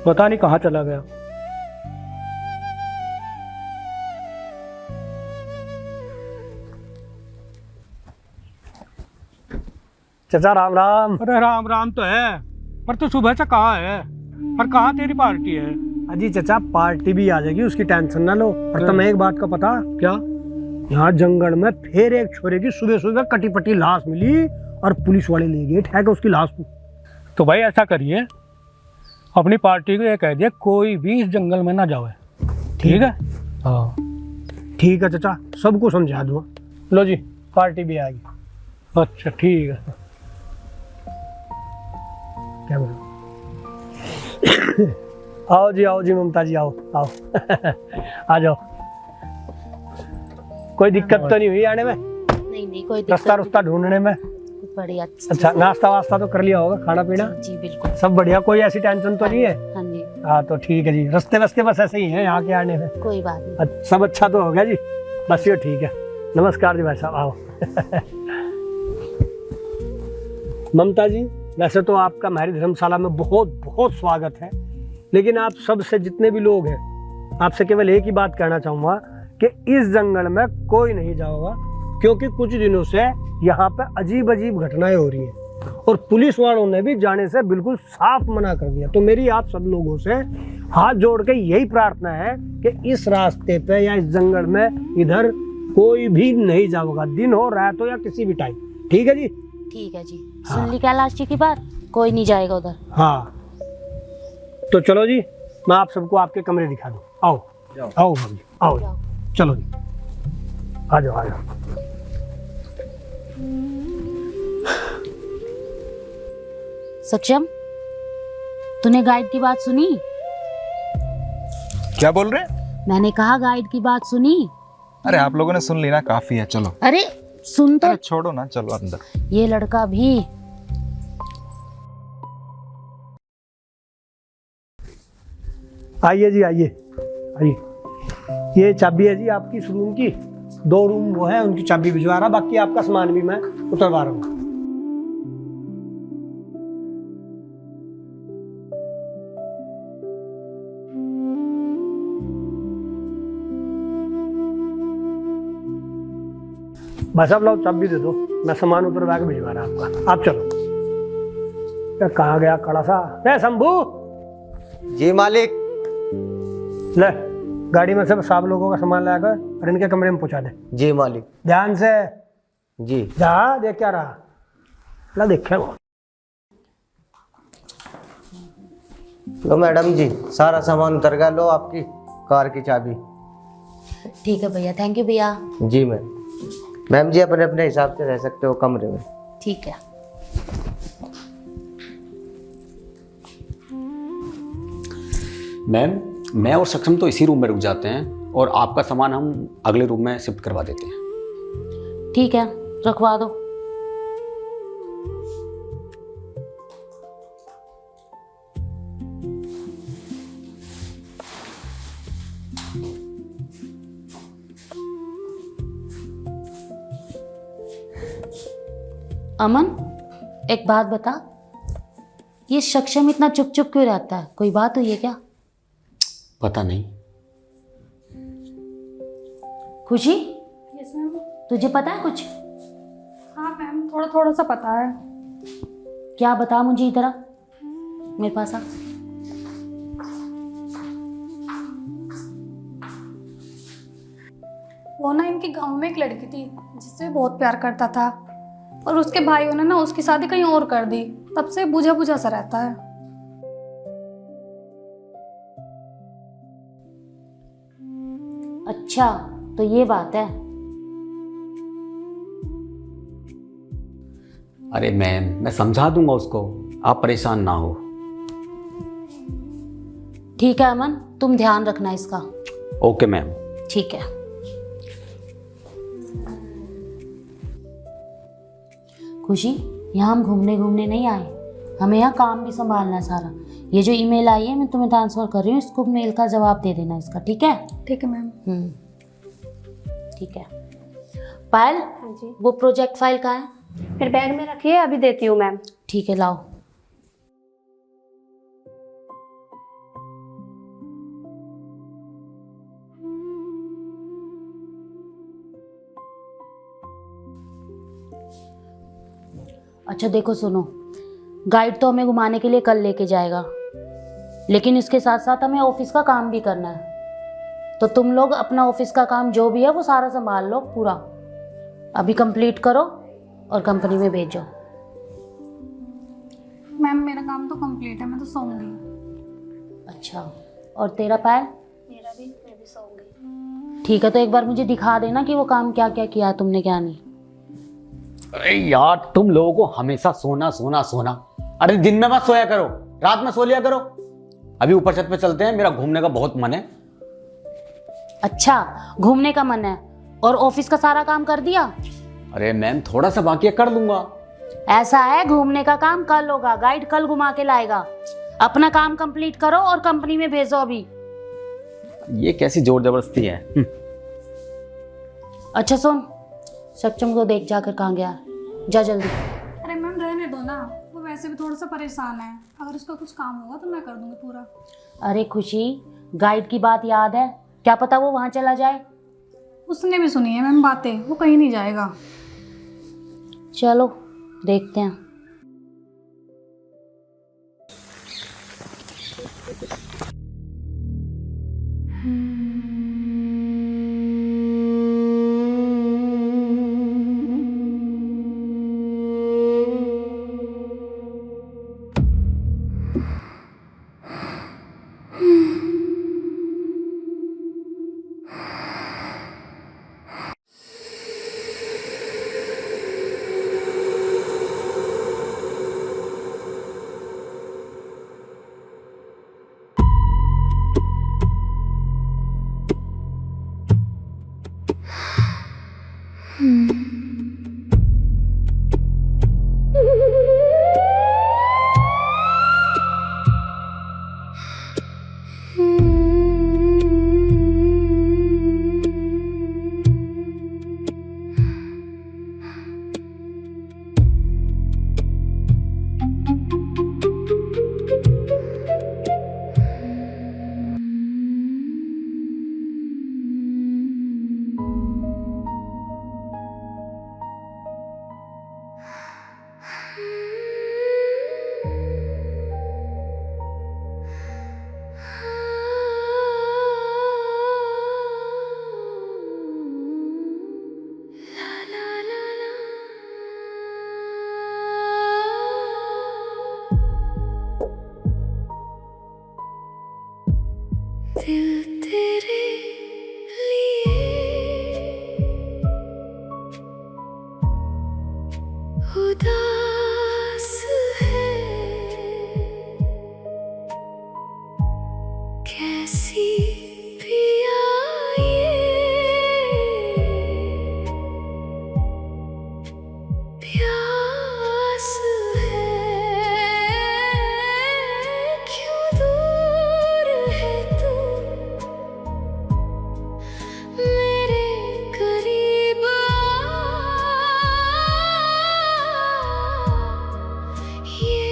पता नहीं कहाँ चला गया। चाचा राम राम। अरे राम राम तो है, पर तू सुबह से कहाँ है और कहाँ तेरी पार्टी है? अजी चाचा, पार्टी भी आ जाएगी, उसकी टेंशन ना लो। और तुम्हें एक बात का पता? क्या? यहाँ जंगल में फिर एक छोरे की सुबह सुबह कटी पटी लाश मिली और पुलिस वाले ले गए ठहर के उसकी लाश को। तो भाई ऐसा करिए, अपनी पार्टी को ये कह दिया कोई भी इस जंगल में ना जाए, ठीक है? हाँ ठीक है चाचा, सबको समझा दूँ। लो जी, पार्टी भी आएगी। अच्छा ठीक है। क्या बोलो? आओ जी ममता जी, आओ आओ आ जाओ। कोई दिक्कत तो नहीं हुई आने में? नहीं कोई रास्ता रुस्ता ढूंढने में? बढ़िया। अच्छा, नाश्ता वास्ता तो कर लिया होगा, खाना पीना? जी बिल्कुल सब बढ़िया, कोई ऐसी टेंशन तो नहीं है? हाँ जी। हाँ तो ठीक है जी, रास्ते वस्ते बस ऐसे ही हैं यहाँ के आने में? कोई बात नहीं। सब अच्छा तो हो गया जी, बस ये ठीक है। नमस्कार जी भाई साहब, आओ। ममता जी, वैसे तो आपका हमारी धर्मशाला में बहुत बहुत स्वागत है, लेकिन आप सब से जितने भी लोग हैं, आपसे केवल एक ही बात कहना चाहूँगा कि इस जंगल में कोई नहीं जाओगा, क्योंकि कुछ दिनों से यहाँ पे अजीब अजीब घटनाएं हो रही हैं और पुलिस वालों ने भी जाने से बिल्कुल साफ मना कर दिया। तो मेरी आप सब लोगों से हाथ जोड़ के यही प्रार्थना है कि इस रास्ते पे या इस जंगल में इधर कोई भी नहीं जाओगा, दिन हो रात हो या किसी भी टाइम। ठीक है जी? ठीक है जी। सुन ली कैलाश जी की बात, कोई नहीं जाएगा उधर। हाँ तो चलो जी, मैं आप सबको आपके कमरे दिखा दूँ। आओ आओ भाभी, आओ चलो जी, आ जाओ आ जाओ। सक्षम, तूने गाइड की बात सुनी? क्या बोल रहे? मैंने कहा गाइड की बात सुनी? अरे आप लोगों ने सुन ली ना, काफी है, चलो। अरे सुन तो। अरे छोड़ो ना, चलो अंदर। ये लड़का भी। आइए जी, आइए आइए। ये चाबी है जी आपकी इस रूम की, 2 रूम वो है, उनकी चाबी भिजवा रहा, बाकी आपका सामान भी मैं उतरवा रहा हूँ। भाई साहब लाओ चाबी दे दो, मैं सामान उतरवा के भिजवा रहा आपका। आप चलो। कहाँ गया कड़ा सा? रे शंभू। जी मालिक। ले गाड़ी में से सब लोगों का सामान लाकर और इनके कमरे में पहुंचा दे। जी मालिक। ध्यान से जी। जा, देख क्या रहा? ला देखे वो। लो मैडम जी, सारा सामान उतर गया, लो आपकी कार की चाबी। ठीक है भैया, थैंक यू भैया। जी मैम जी अपने अपने हिसाब से रह सकते हो कमरे में। ठीक है। मैम, मैं और सक्षम तो इसी रूम में रुक जाते हैं और आपका सामान हम अगले रूम में शिफ्ट करवा देते हैं। ठीक है, रखवा दो। अमन, एक बात बता, ये सक्षम इतना चुप चुप क्यों रहता है? कोई बात हुई है क्या? पता नहीं। खुशी, यस मैम। तुझे पता है कुछ? हाँ मैम, थोड़ा थोड़ा सा पता है। क्या बता मुझे, इधर आ, मेरे पास आ। वो ना इनके गांव में एक लड़की थी जिससे बहुत प्यार करता था, और उसके भाइयों ने ना उसकी शादी कहीं और कर दी, तब से बुझा बुझा सा रहता है। अच्छा, तो ये बात है। अरे मैम, मैं समझा दूंगा उसको, आप परेशान ना हो। ठीक है अमन, तुम ध्यान रखना इसका। Okay ma'am. ठीक है। खुशी, यहाँ हम घूमने घूमने नहीं आए, हमें यहाँ काम भी संभालना है सारा। ये जो ईमेल आई है मैं तुम्हें ट्रांसफर कर रही हूँ, इसको मेल का जवाब दे देना इसका। ठीक है? ठीक है मैम। ठीक है। पायल, हाँ जी। वो प्रोजेक्ट फाइल कहाँ है? फिर बैग में रखिए, अभी देती हूँ मैम। ठीक है, लाओ। अच्छा देखो सुनो, गाइड तो हमें घुमाने के लिए कल लेके जाएगा, लेकिन इसके साथ साथ हमें ऑफिस का काम भी करना है। तो तुम लोग अपना ऑफिस का काम जो भी है वो सारा संभाल लो पूरा, अभी कंप्लीट करो और कंपनी में भेजो। मैम मेरा काम तो कंप्लीट है, मैं तो सोऊंगी। अच्छा, और तेरा पायल? मेरा भी, मैं भी सोऊंगी। ठीक है, तो एक बार मुझे दिखा देना कि वो काम क्या क्या किया तुमने, क्या नहीं। अरे यार, तुम लोगों को हमेशा सोना सोना सोना, अरे दिन में मत सोया करो, रात में सो लिया करो। अभी ऊपर छत पे चलते हैं, मेरा घूमने का बहुत मन है। अच्छा, घूमने का मन है और ऑफिस का सारा काम कर दिया? अरे मैम थोड़ा सा बाकी है, कर दूंगा। ऐसा है, घूमने का काम कल होगा, गाइड कल घुमा के लाएगा। अपना काम कंप्लीट करो और कंपनी में भेजो अभी। ये कैसी जोर जबरदस्ती है। अच्छा सुन, सक्षम को देख जाकर कहाँ गया, जा जल्दी। अरे मैम रहने दो ना, वो वैसे भी थोड़ा सा परेशान है। अगर उसका कुछ काम होगा तो मैं कर दूंगी पूरा। अरे खुशी, गाइड की बात याद है? क्या पता वो वहाँ चला जाए। उसने भी सुनी है मैम बातें, वो कहीं नहीं जाएगा। चलो देखते हैं। दिल तेरे लिए उदास है, कैसी पिया ये प्यास है, क्यों दूर है तू मेरे करीब ये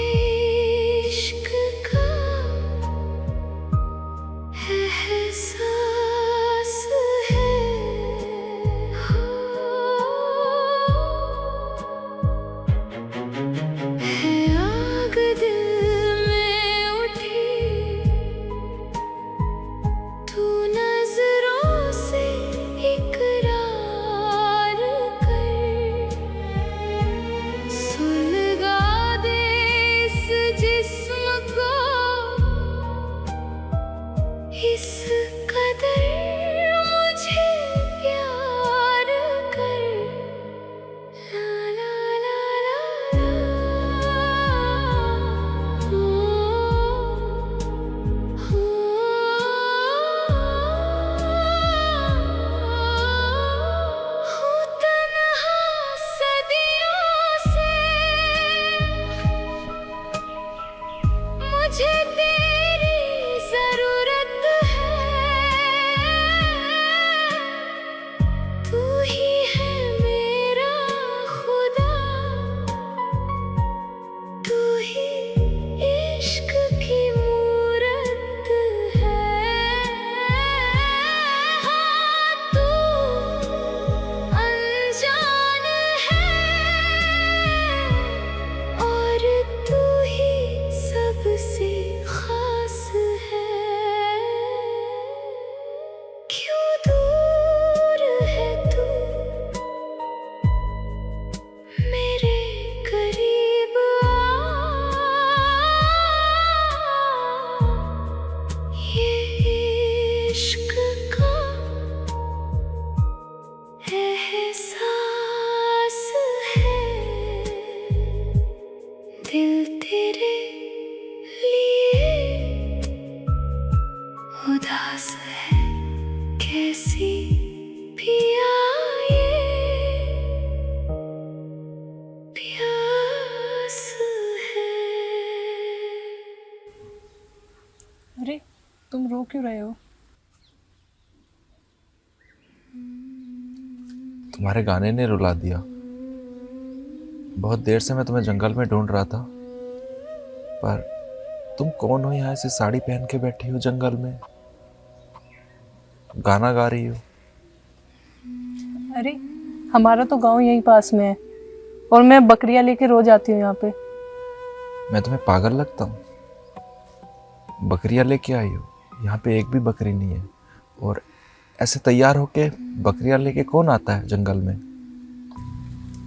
इश्क का एहसास है। है आग दिल में उठी, तू नजरों से इकरार कर, सुलगा दे इस जिस्म को इस कदर मुझे प्यार कर। ला ला ला ला हूँ तन्हा सदियों से, मुझे तेरी जरूरत है, तू ही है मेरा खुदा, तू ही इश्क की मूरत है। हाँ तू अनजान है और तू ही सबसे खास है, क्यों दूर है तू मेरे करीब ये इश्क का एहसास है। दिल तेरे तुम रो क्यों रहे हो? तुम्हारे गाने ने रुला दिया। बहुत देर से मैं तुम्हें जंगल में ढूंढ रहा था, पर तुम कौन हो यहाँ ऐसी साड़ी पहन के बैठी हो जंगल में, गाना गा रही हो? अरे हमारा तो गांव यहीं पास में है और मैं बकरियां लेके रोज आती हूँ यहाँ पे। मैं तुम्हें पागल लगता हूँ? बकरियां लेके आई हो? यहाँ पे एक भी बकरी नहीं है, और ऐसे तैयार होके बकरियां लेके कौन आता है जंगल में?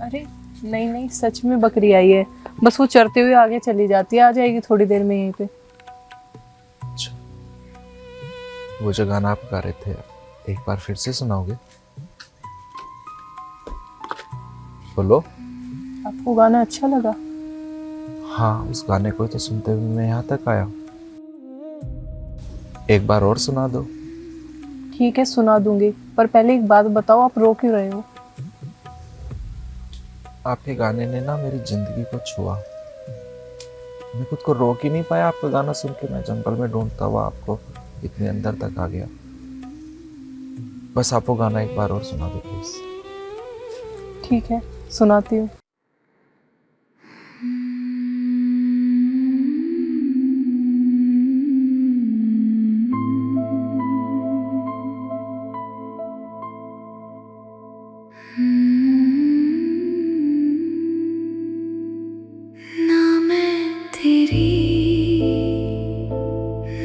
अरे नहीं नहीं, सच में बकरी आई है, बस वो चरते हुए आगे चली जाती है, आ जाएगी थोड़ी देर में यहीं पे। वो जो गाना आप गा रहे थे, एक बार फिर से सुनाओगे? बोलो। आपको गाना अच्छा लगा? हाँ, उस गाने को तो सुनते हुए मैं यहाँ तक आया। एक बार और सुना दो। ठीक है, सुना दूंगी, पर पहले एक बात बताओ, आप रो क्यों रहे हो? आपके गाने ने ना मेरी जिंदगी को छुआ। मैं खुद को रोक ही नहीं पाया आपका गाना सुन के। मैं जंगल में ढूंढता हुआ आपको इतने अंदर तक आ गया। बस आप वो गाना एक बार और सुना दो प्लीज। ठीक है, सुनाती हूँ। ना मैं तेरी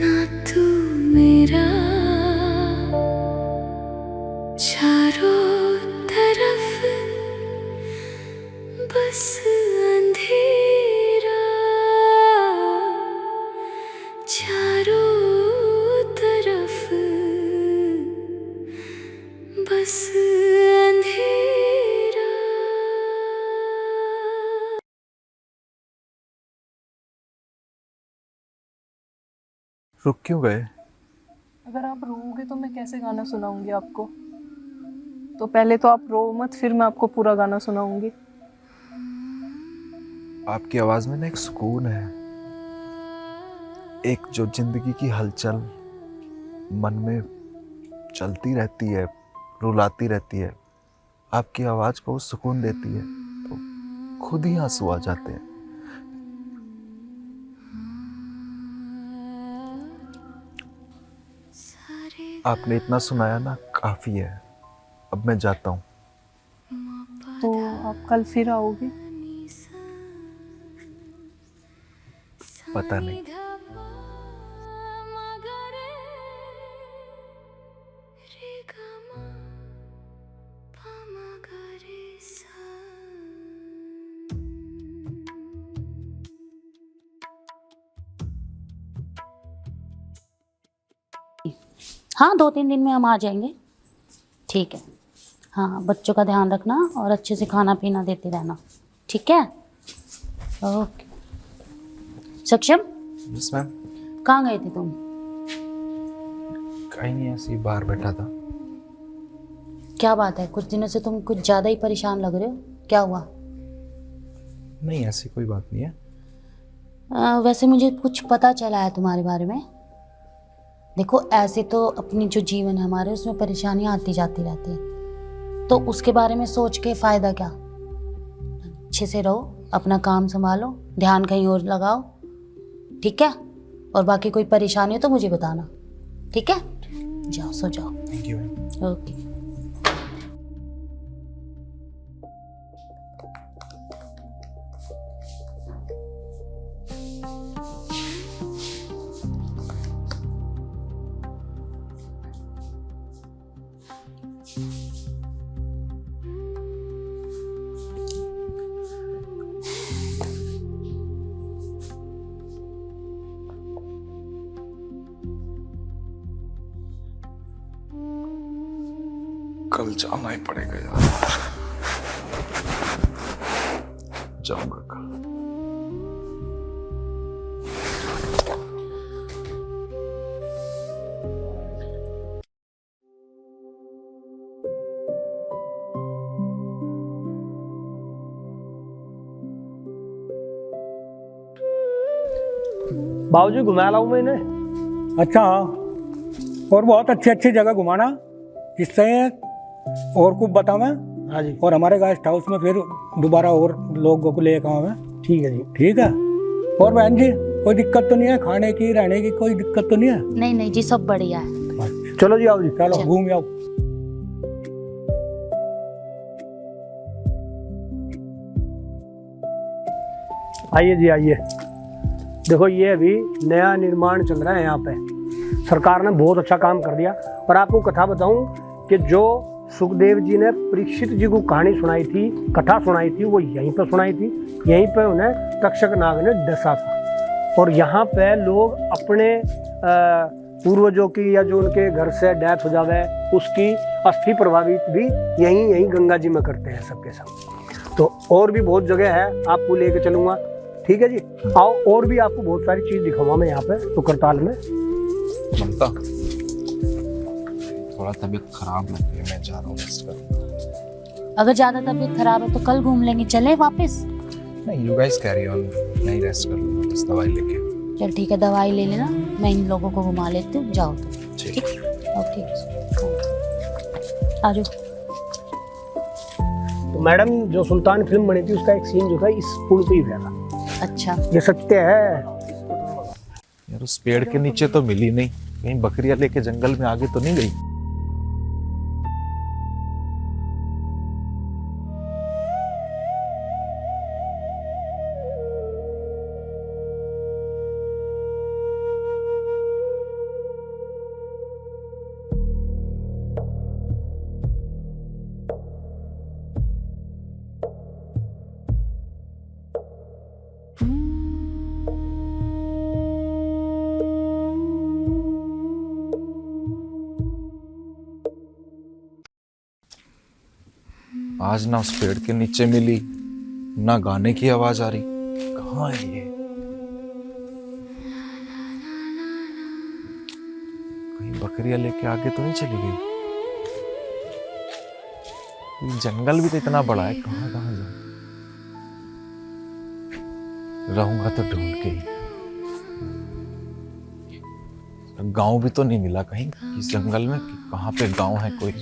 ना तू मेरा, चारों तरफ बस अंधेरा, चारों तरफ बस अंधेरा। रुक क्यों गए? अगर आप रोओगे तो मैं कैसे गाना सुनाऊंगी आपको? तो पहले तो आप रो मत, फिर मैं आपको पूरा गाना सुनाऊंगी। आपकी आवाज में ना एक सुकून है, एक जो जिंदगी की हलचल मन में चलती रहती है, रुलाती रहती है, आपकी आवाज को सुकून देती है, तो खुद ही आंसू आ जाते हैं। आपने इतना सुनाया ना, काफी है। अब मैं जाता हूँ। तो आप कल फिर आओगे? पता नहीं। हाँ, 2-3 दिन में हम आ जाएंगे। ठीक है। हाँ, बच्चों का ध्यान रखना और अच्छे से खाना पीना देते रहना, ठीक है? ओके। सक्षम, यस मैम। कहाँ गए थे तुम? कहीं नहीं, ऐसे ही बाहर बैठा था। क्या बात है, कुछ दिनों से तुम कुछ ज़्यादा ही परेशान लग रहे हो, क्या हुआ? नहीं, ऐसी कोई बात नहीं है। वैसे मुझे कुछ पता चला है तुम्हारे बारे में। देखो, ऐसे तो अपनी जो जीवन है हमारे, उसमें परेशानियां आती जाती रहती हैं, तो उसके बारे में सोच के फ़ायदा क्या? अच्छे से रहो, अपना काम संभालो, ध्यान कहीं और लगाओ, ठीक है? और बाकी कोई परेशानी हो तो मुझे बताना, ठीक है? जाओ, सो जाओ। Thank you ma'am. ओके। कल जाना ही पड़ेगा यार। जाऊंगा कल। बाबूजी घुमा लाऊं मैं इन्हें? अच्छा हाँ, और बहुत अच्छी अच्छी जगह घुमाना, जिससे और कुछ बताऊँ। हाँ जी। और हमारे गेस्ट हाउस में फिर दोबारा और लोगों को लेकर आऊँ मैं। ठीक है जी। ठीक है। और बहन जी कोई दिक्कत तो नहीं है, खाने की रहने की कोई दिक्कत तो नहीं है? नहीं नहीं जी, सब बढ़िया है। चलो जी, आओ जी, चलो घूम आओ। आइए जी आइए। देखो ये अभी नया निर्माण चल रहा है यहाँ पे, सरकार ने बहुत अच्छा काम कर दिया। और आपको कथा बताऊं कि जो सुखदेव जी ने परीक्षित जी को कहानी सुनाई थी, कथा सुनाई थी, वो यहीं पे सुनाई थी। यहीं पे उन्हें तक्षक नाग ने डसा था। और यहाँ पे लोग अपने पूर्वजों की या जो उनके घर से डेथ हो जावे उसकी अस्थि प्रभावित भी यहीं गंगा जी में करते हैं सबके सब। तो और भी बहुत जगह है, आपको लेके चलूँगा। ठीक है जी, आओ और भी आपको बहुत सारी चीज़ दिखाऊंगा मैं यहाँ पे टुकरताल में। ममता, थोड़ा तबीयत खराब लग रही है, मैं जा रहा हूँ रेस्ट कर। अगर ज़्यादा तबीयत खराब है तो कल घूम लेंगे, चले वापस? नहीं, यू गाइस कैरी ऑन, मैं रेस्ट कर लूँगा बस दवाई लेके। चल ठीक है, दवाई ले लेना, मैं इन लोगों को घुमा लेती हूँ, जाओ तुम। ठीक। ओके, आ जाओ। तो मैडम जो सुल्तान फिल्म बनी थी उसका एक सीन जो था इस पुल पे ही हुआ था। अच्छा, ये सत्य है। यार उस पेड़ के नीचे तो मिली नहीं, कहीं बकरियां लेके जंगल में आगे तो नहीं गई? आज ना उस पेड़ के नीचे मिली, ना गाने की आवाज आ रही। कहाँ है ये? कहीं बकरियां लेके आगे तो नहीं चली गई? ये जंगल भी तो इतना बड़ा है, कहाँ कहाँ जाऊं? रहूंगा तो ढूंढ के ही। गांव भी तो नहीं मिला कहीं इस जंगल में, कहाँ पे गांव है कोई?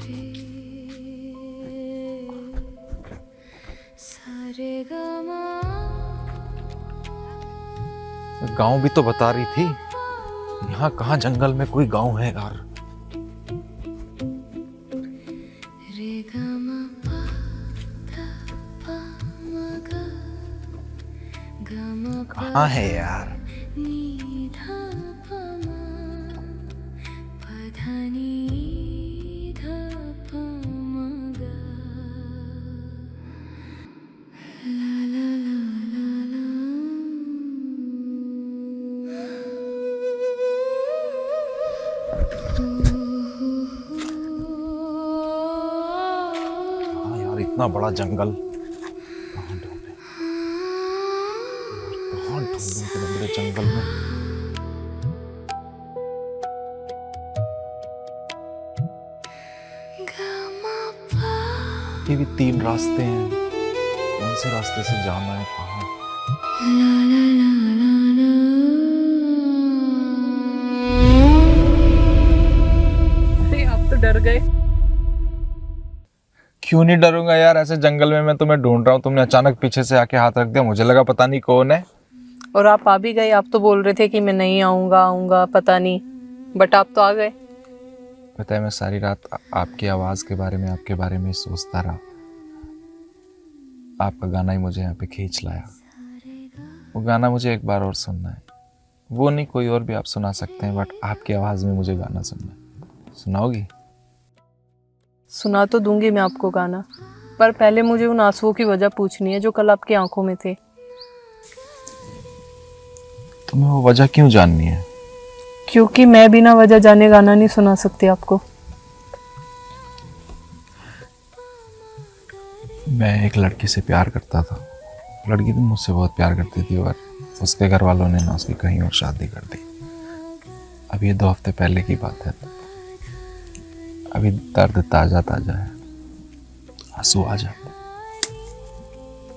गांव भी तो बता रही थी, यहाँ कहाँ जंगल में कोई गांव है यार? कहाँ है यार? इतना बड़ा जंगल कहाँ ढूंढे, कहाँ ढूंढूं इतने बड़े जंगल में? ये भी 3 रास्ते हैं, कौन से रास्ते से जाना है कहाँ? अरे आप तो डर गए। क्यों नहीं डरूंगा यार, ऐसे जंगल में मैं तुम्हें ढूंढ रहा हूँ, तुमने अचानक पीछे से आके हाथ रख दिया, मुझे लगा पता नहीं कौन है। और आप आ भी गए, आप तो बोल रहे थे कि मैं नहीं आऊंगा पता नहीं, बट आप तो आ गए। पता है मैं सारी रात आपकी आवाज के बारे में, आपके बारे में सोचता रहा। आपका गाना ही मुझे यहाँ पे खींच लाया। वो गाना मुझे एक बार और सुनना है। वो नहीं, कोई और भी आप सुना सकते हैं, बट आपकी आवाज में मुझे गाना सुनना है। सुनाओगी? सुना तो दूंगी मैं आपको गाना, पर पहले मुझे उन आंसुओं की वजह पूछनी है जो कल आपकी आंखों में थे। तुम्हें वो वजह क्यों जाननी है? क्योंकि मैं बिना वजह जाने गाना नहीं सुना सकती आपको। मैं एक लड़की से प्यार करता था, लड़की भी मुझसे बहुत प्यार करती थी, और उसके घर वालों ने ना उसकी कहीं और शादी कर दी। अब ये 2 हफ्ते पहले की बात है, अभी दर्द ताजा ताजा है, आंसू आ जाते।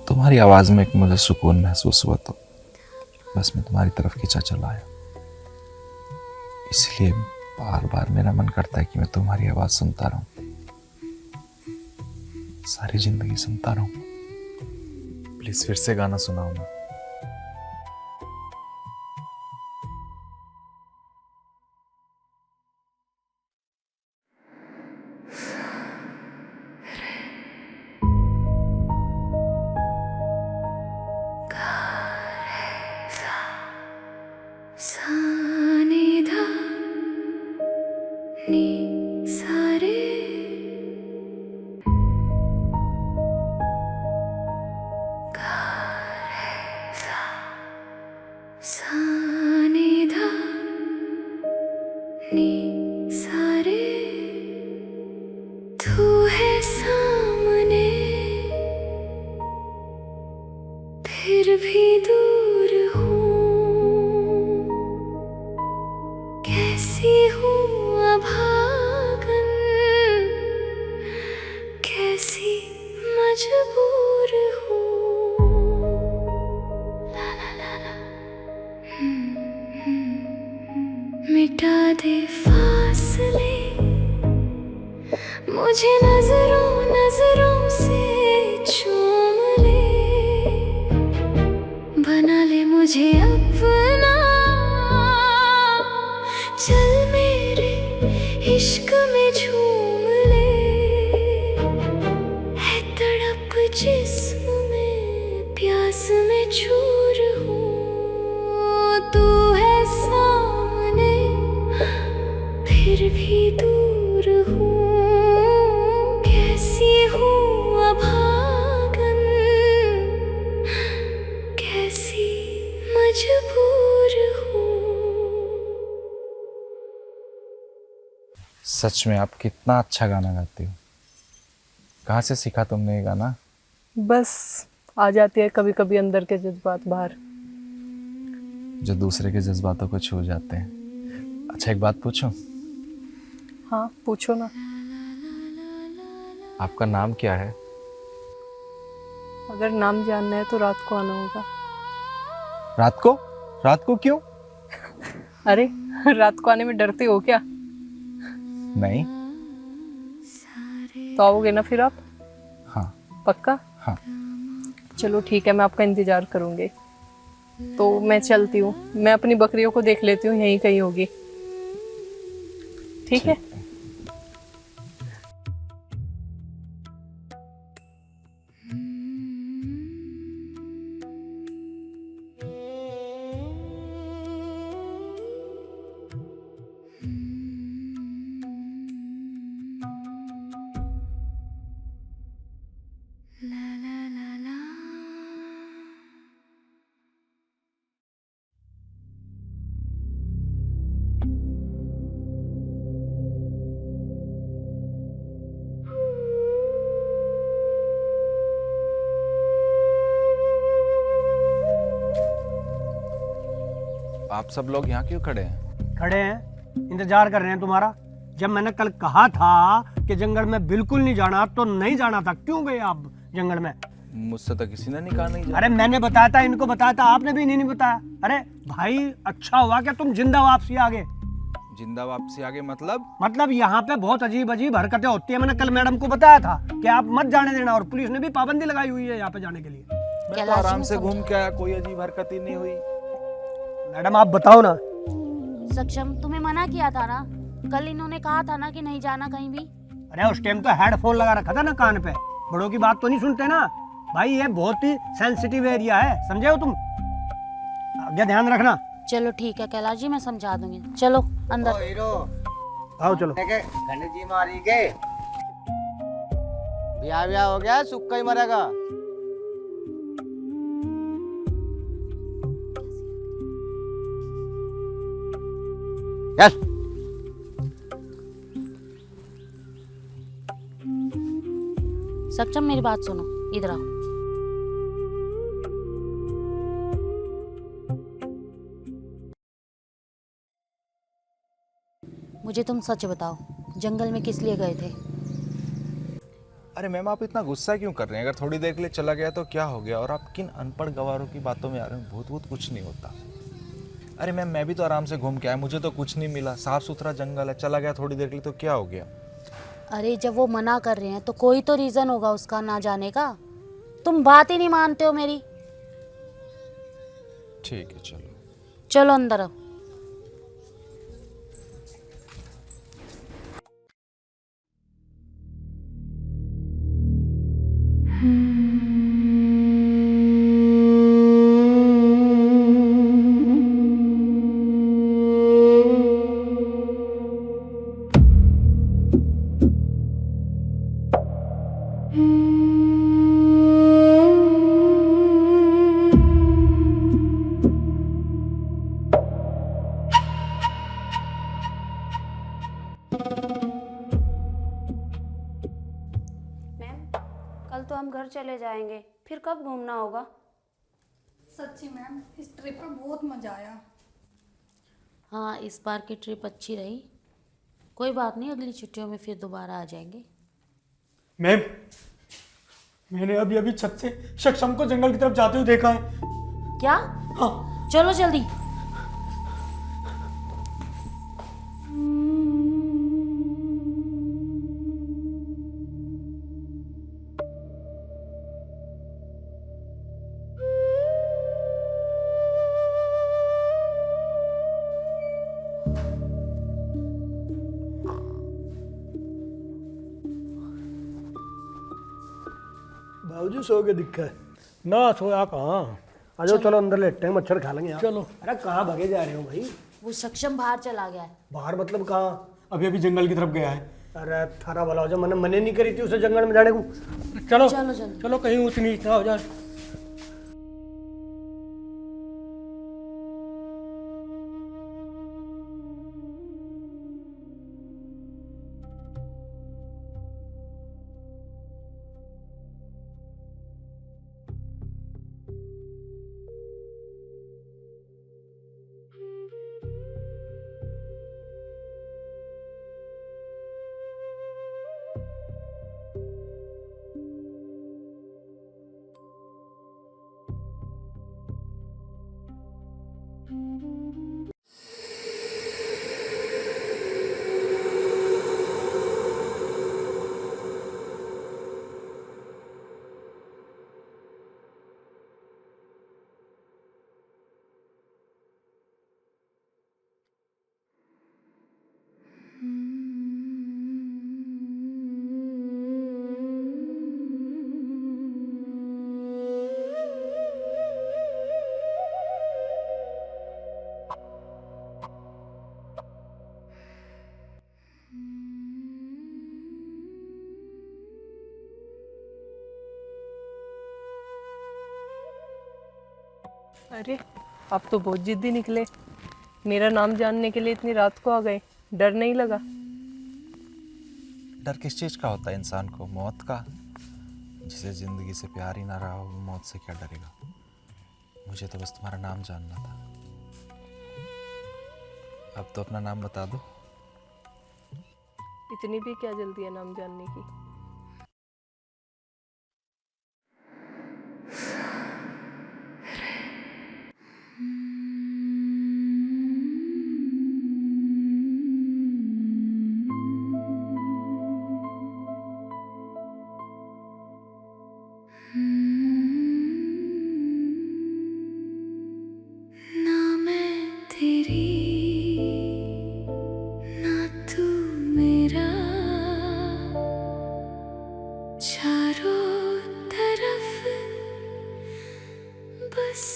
तुम्हारी आवाज में एक मुझे सुकून महसूस हुआ, तो बस मैं तुम्हारी तरफ खींचा चला आया। इसलिए बार बार मेरा मन करता है कि मैं तुम्हारी आवाज सुनता रहूं, सारी जिंदगी सुनता रहूं। प्लीज फिर से गाना सुनाओ ना। तू है सामने फिर भी दूर हूँ, कैसी हूँ अभागन, कैसी मजबूर हूँ। ला ला ला ला। मिटा दे फासले मुझे नजरों नजरों से चूम ले, बना ले मुझे अपना, चल मेरे इश्क में झूम ले। है तड़प जिस्म में, प्यास में चूर हूँ, तू है सामने फिर भी दूर हूँ, कैसी हूँ अभागन, कैसी मजबूर हूँ। सच में आप कितना अच्छा गाना गाती हो। कहाँ से सीखा तुमने ये गाना? बस आ जाती है कभी कभी अंदर के जज्बात बाहर। जो दूसरे के जज्बातों को छू जाते हैं। अच्छा एक बात पूछूं? हाँ पूछो ना। आपका नाम क्या है? अगर नाम जानना है तो रात को आना होगा। रात को? रात को क्यों? अरे रात को आने में डरते हो क्या? नहीं। तो आओगे ना फिर आप? हाँ। पक्का? हाँ। चलो ठीक है, मैं आपका इंतजार करूंगी। तो मैं चलती हूँ, मैं अपनी बकरियों को देख लेती हूँ, यहीं कहीं होगी। ठीक है? आप सब लोग यहाँ क्यों खड़े हैं? खड़े हैं, इंतजार कर रहे हैं तुम्हारा। जब मैंने कल कहा था कि जंगल में बिल्कुल नहीं जाना तो नहीं जाना था, क्यों गए आप जंगल में? मुझसे तो किसी ने नहीं कहा नहीं जाना। अरे मैंने बताया था, इनको बताया था, आपने भी नहीं बताया। अरे भाई अच्छा हुआ कि तुम जिंदा वापसी आ गए। जिंदा वापसी आ गए मतलब यहाँ पे बहुत अजीब अजीब हरकतें होती है। मैंने कल मैडम को बताया था कि आप मत जाने देना, और पुलिस ने भी पाबंदी लगाई हुई है यहाँ पे जाने के लिए। मैं तो आराम से घूम के आया, कोई अजीब हरकत ही नहीं हुई। मैडम आप बताओ ना। सक्षम, तुम्हें मना किया था ना, कल इन्होंने कहा था ना कि नहीं जाना कहीं भी। अरे उस टाइम तो हेडफोन लगा रखा था ना कान पे, बड़ों की बात तो नहीं सुनते ना भाई। ये बहुत ही सेंसिटिव एरिया है, समझे हो तुम? आगे ध्यान रखना। चलो ठीक है कैलाश जी, मैं समझा दूंगी। चलो अंदर। आओ चलो। गणेश जी मारी के ब्याह हो गया, सुक्का ही मरेगा। यस। सक्षम मेरी बात सुनो, इधर आओ। मुझे तुम सच बताओ, जंगल में किस लिए गए थे? अरे मैम आप इतना गुस्सा क्यों कर रहे हैं? अगर थोड़ी देर के लिए चला गया तो क्या हो गया? और आप किन अनपढ़ गवारों की बातों में आ रहे हैं? भूत भूत कुछ नहीं होता। अरे मैम मैं भी तो आराम से घूम के आया, मुझे तो कुछ नहीं मिला, साफ सुथरा जंगल है, चला गया थोड़ी देर के लिए तो क्या हो गया। अरे जब वो मना कर रहे हैं तो कोई तो रीजन होगा उसका ना जाने का। तुम बात ही नहीं मानते हो मेरी। ठीक है चलो। चलो अंदर आओ। कल तो हम घर चले जाएंगे, फिर कब घूमना होगा? सच्ची मैम इस ट्रिप पर बहुत मज़ा आया। हाँ इस बार की ट्रिप अच्छी रही। कोई बात नहीं, अगली छुट्टियों में फिर दोबारा आ जाएंगे। मैम मैंने अभी अभी छत से सक्षम को जंगल की तरफ जाते हुए देखा है। क्या? हाँ। चलो जल्दी। बाबूजी सो के दिखा है ना? सोया कहाँ? आ जाओ चलो अंदर लेटते हैं, मच्छर खा लेंगे यार। चलो। अरे कहाँ भागे जा रहे हो भाई? वो सक्षम बाहर चला गया है। बाहर मतलब कहाँ? अभी अभी जंगल की तरफ गया है। अरे थारा भला हो जाए, मैंने मने नहीं करी थी उसे जंगल में जाने को। चलो चलो चलो चलो, कहीं ऊँच नीच ना हो जाए। अरे आप तो बहुत जिद्दी निकले। मेरा नाम जानने के लिए इतनी रात को आ गए, डर नहीं लगा? डर किस चीज़ का होता है इंसान को? मौत का। जिसे ज़िंदगी से प्यार ही ना रहा हो वो मौत से क्या डरेगा? मुझे तो बस तुम्हारा नाम जानना था। अब तो अपना नाम बता दो। इतनी भी क्या जल्दी है नाम जानने की? ना मैं तेरी ना तू मेरा, चारों तरफ बस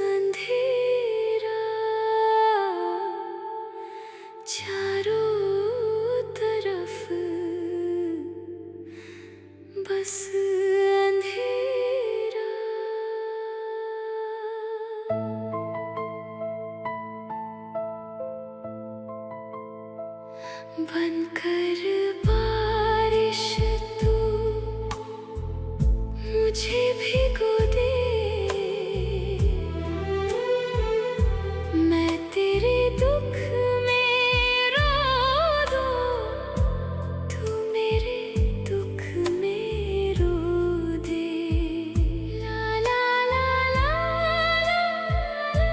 अंधेरा, चारों तरफ बस अंधेरा। बनकर बारिश तू मुझे भिगो दे, मैं तेरे दुख में रो दूं, तू मेरे दुख में रो दे। ला ला ला ला ला ला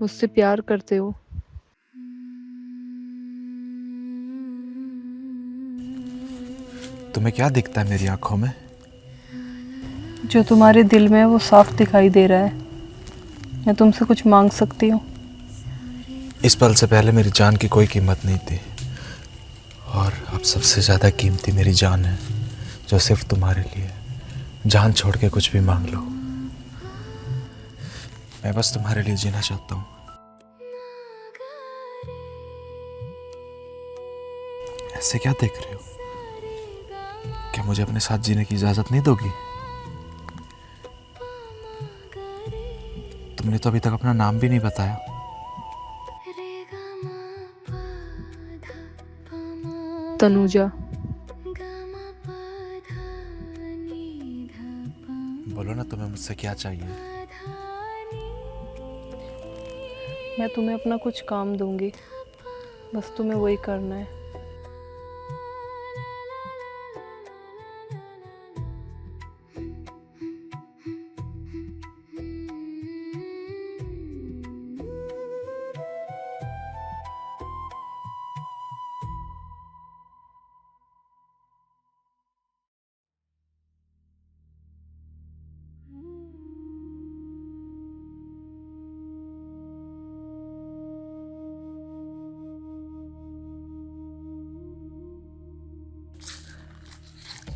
मुझसे प्यार करते हो। तुम्हें क्या दिखता है मेरी आंखों में? जो तुम्हारे दिल में है वो साफ दिखाई दे रहा है। मैं तुमसे कुछ मांग सकती हूँ? इस पल से पहले मेरी जान की कोई कीमत नहीं थी, और अब सबसे ज्यादा कीमती मेरी जान है, जो सिर्फ तुम्हारे लिए। जान छोड़ के कुछ भी मांग लो, मैं बस तुम्हारे लिए जीना चाहता हूँ। ऐसे क्या देख रहे हो? क्या मुझे अपने साथ जीने की इजाजत नहीं दोगी? तुमने तो अभी तक अपना नाम भी नहीं बताया। तनुजा। बोलो ना, तुम्हें मुझसे क्या चाहिए? मैं तुम्हें अपना कुछ काम दूंगी, बस तुम्हें वही करना है।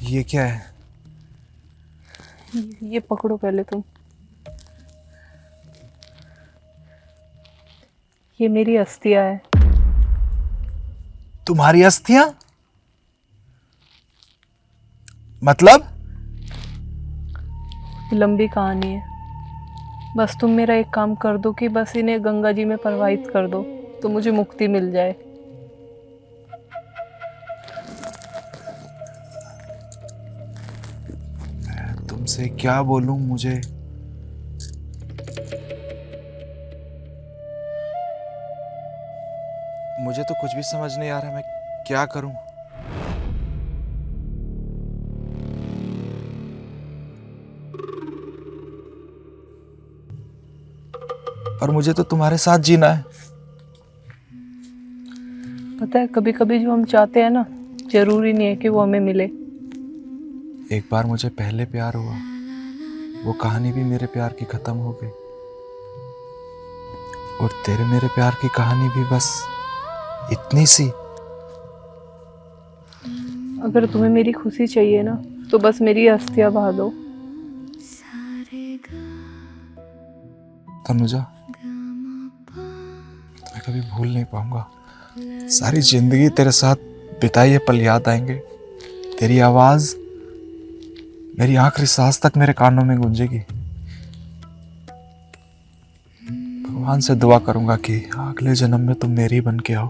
ये क्या है? ये पकड़ो पहले तुम। ये मेरी अस्थियां है। तुम्हारी अस्थियां? मतलब? लंबी कहानी है, बस तुम मेरा एक काम कर दो कि बस इन्हें गंगा जी में प्रवाहित कर दो, तो मुझे मुक्ति मिल जाए। तुमसे क्या बोलूं? मुझे तो कुछ भी समझ नहीं आ रहा, मैं क्या करूं? पर मुझे तो तुम्हारे साथ जीना है। पता है, कभी कभी जो हम चाहते हैं ना, जरूरी नहीं है कि वो हमें मिले। एक बार मुझे पहले प्यार हुआ, वो कहानी भी मेरे प्यार की खत्म हो गई, और तेरे मेरे प्यार की कहानी भी बस इतनी सी। अगर तुम्हें मेरी खुशी चाहिए ना, तो बस मेरी अस्थियां बहा दो। तनुजा, मैं कभी भूल नहीं पाऊंगा। सारी जिंदगी तेरे साथ बिताए ये पल याद आएंगे। तेरी आवाज मेरी आखिरी सांस तक मेरे कानों में गूंजेगी। भगवान से दुआ करूंगा कि अगले जन्म में तुम मेरी बन के आओ।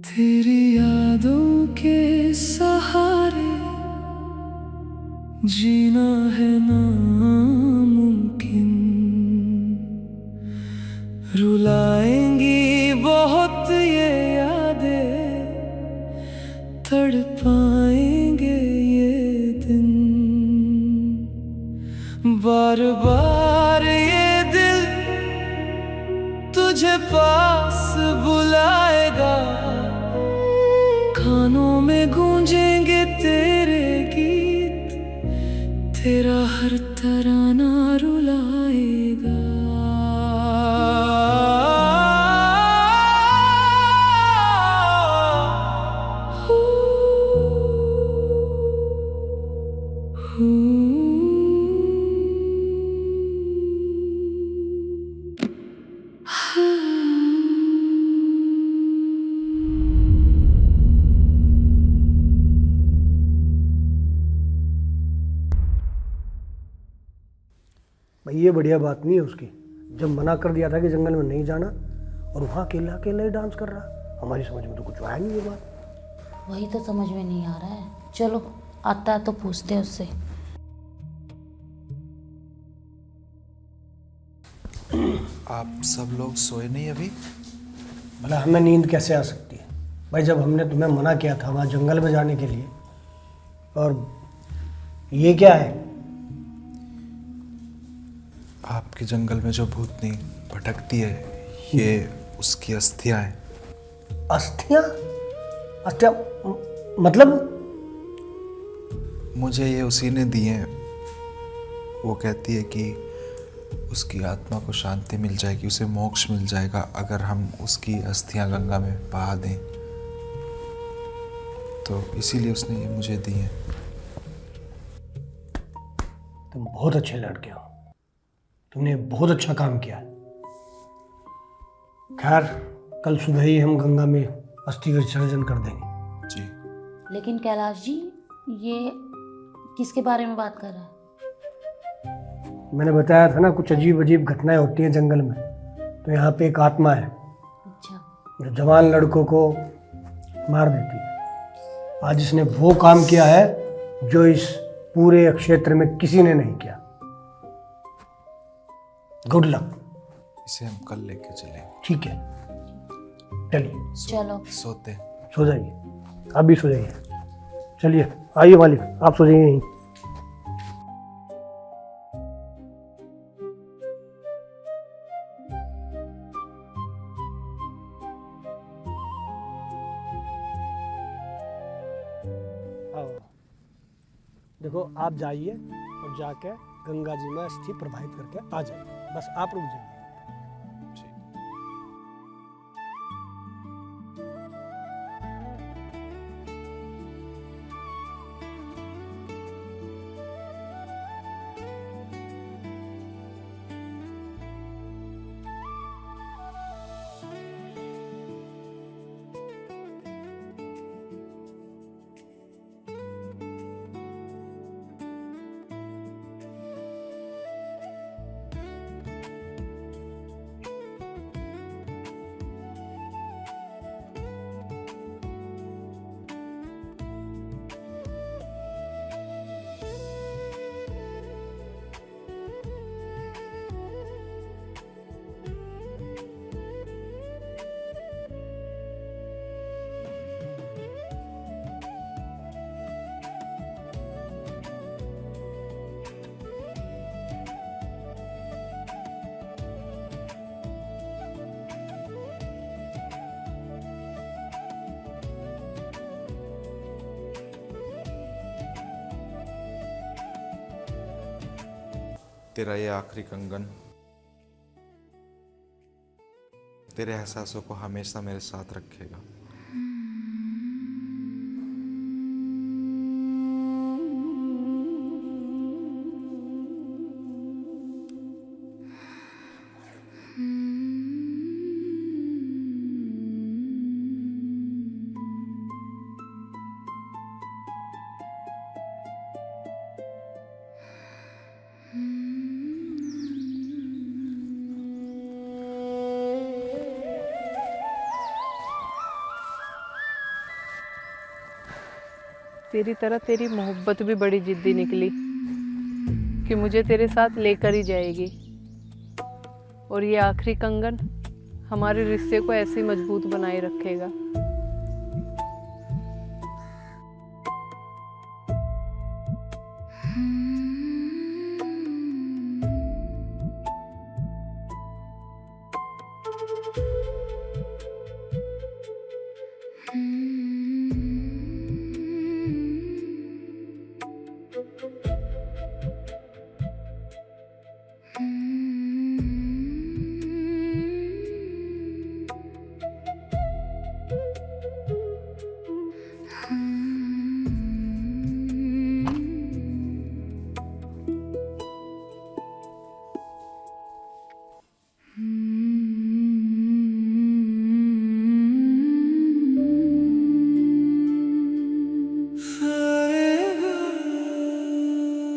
तेरी यादों के सहारे जीना है नामुमकिन। रुलाएंगी बहुत ये यादें, तड़पाएंगे ये दिन। बार बार ये दिल तुझे पास बुलाएगा, कानों में गूंजेंगे तेरे गीत, तेरा हर तराना रुलाएगा। भाई ये बढ़िया बात नहीं है उसकी, जब मना कर दिया था कि जंगल में नहीं जाना और वहाँ अकेला अकेला ही डांस कर रहा। हमारी समझ में तो कुछ आया नहीं ये बात। वही तो समझ में नहीं आ रहा है। चलो आता है तो पूछते हैं उससे। आप सब लोग सोए नहीं अभी? भला हमें नींद कैसे आ सकती है भाई, जब हमने तुम्हें मना किया था वहाँ जंगल में जाने के लिए। और ये क्या है? आपके जंगल में जो भूतनी भटकती है, ये उसकी अस्थियां हैं। अस्थियां? अस्थियां मतलब? मुझे ये उसी ने दी हैं। वो कहती है कि उसकी आत्मा को शांति मिल जाएगी, उसे मोक्ष मिल जाएगा अगर हम उसकी अस्थियां गंगा में बहा दें। तो इसीलिए उसने ये मुझे दी हैं। तुम बहुत अच्छे लड़के हो, तुमने बहुत अच्छा काम किया। खैर कल सुबह ही हम गंगा में अस्थि विसर्जन कर देंगे। जी। लेकिन कैलाश जी, ये किसके बारे में बात कर रहा है? मैंने बताया था ना, कुछ अजीब अजीब घटनाएं होती हैं जंगल में। तो यहाँ पे एक आत्मा है जो जवान लड़कों को मार देती है। आज इसने वो काम किया है जो इस पूरे क्षेत्र में किसी ने नहीं किया। Good luck. इसे हम कल लेके चलें। ठीक है, चलिए। चलो सोते। सो जाइए, आप भी सो जाइए। चलिए आइए मालिक, आप सो जाइए यहीं। देखो आप जाइए और जाके गंगा जी में अस्थि प्रवाहित करके आ जाइए। बस आप रुक जाइए। तेरा ये आखिरी कंगन तेरे एहसासों को हमेशा मेरे साथ रखेगा। तेरी तरह तेरी मोहब्बत भी बड़ी जिद्दी निकली कि मुझे तेरे साथ लेकर ही जाएगी। और ये आखिरी कंगन हमारे रिश्ते को ऐसे ही मजबूत बनाए रखेगा।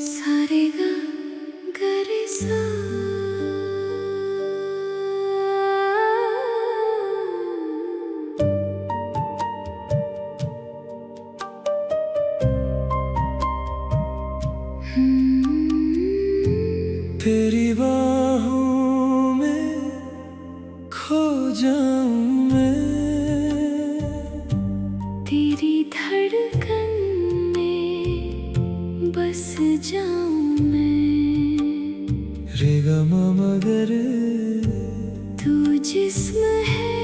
सारेगा गरे सा तेरी बाहों में खो जाऊं मैं, तेरी धड़कन में बस जाऊं मैं, रे ग म म ग रे। तू जिस्म है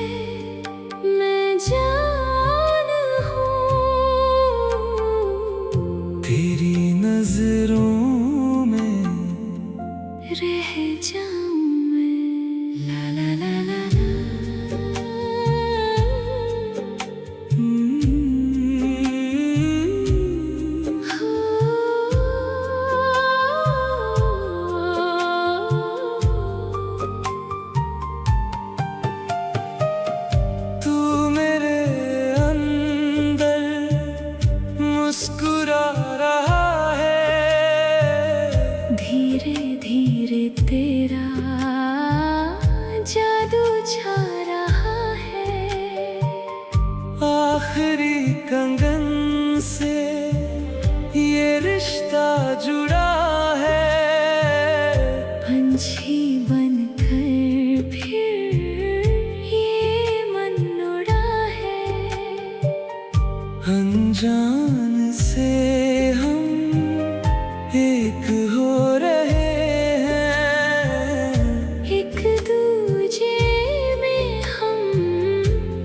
मैं जान हूँ, तेरी नजरों में रह जाऊं मैं। ला ला ला ला ला। तू मेरे अंदर मुस्कुरा रहा है, धीरे धीरे तेरा जादू छा रहा है, आखिरी कंगन से ये रिश्ता जुड़ा है, पंछी बनकर फिर ये मन उड़ा है, अनजान से हम एक हो रहे हैं, एक दूजे में हम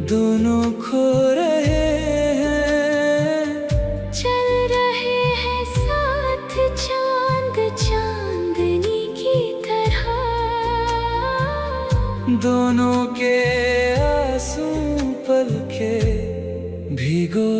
दोनों खो रहे हैं, चल रहे हैं साथ चांद चांदनी की तरह, दोनों के आंसू पल के भिगो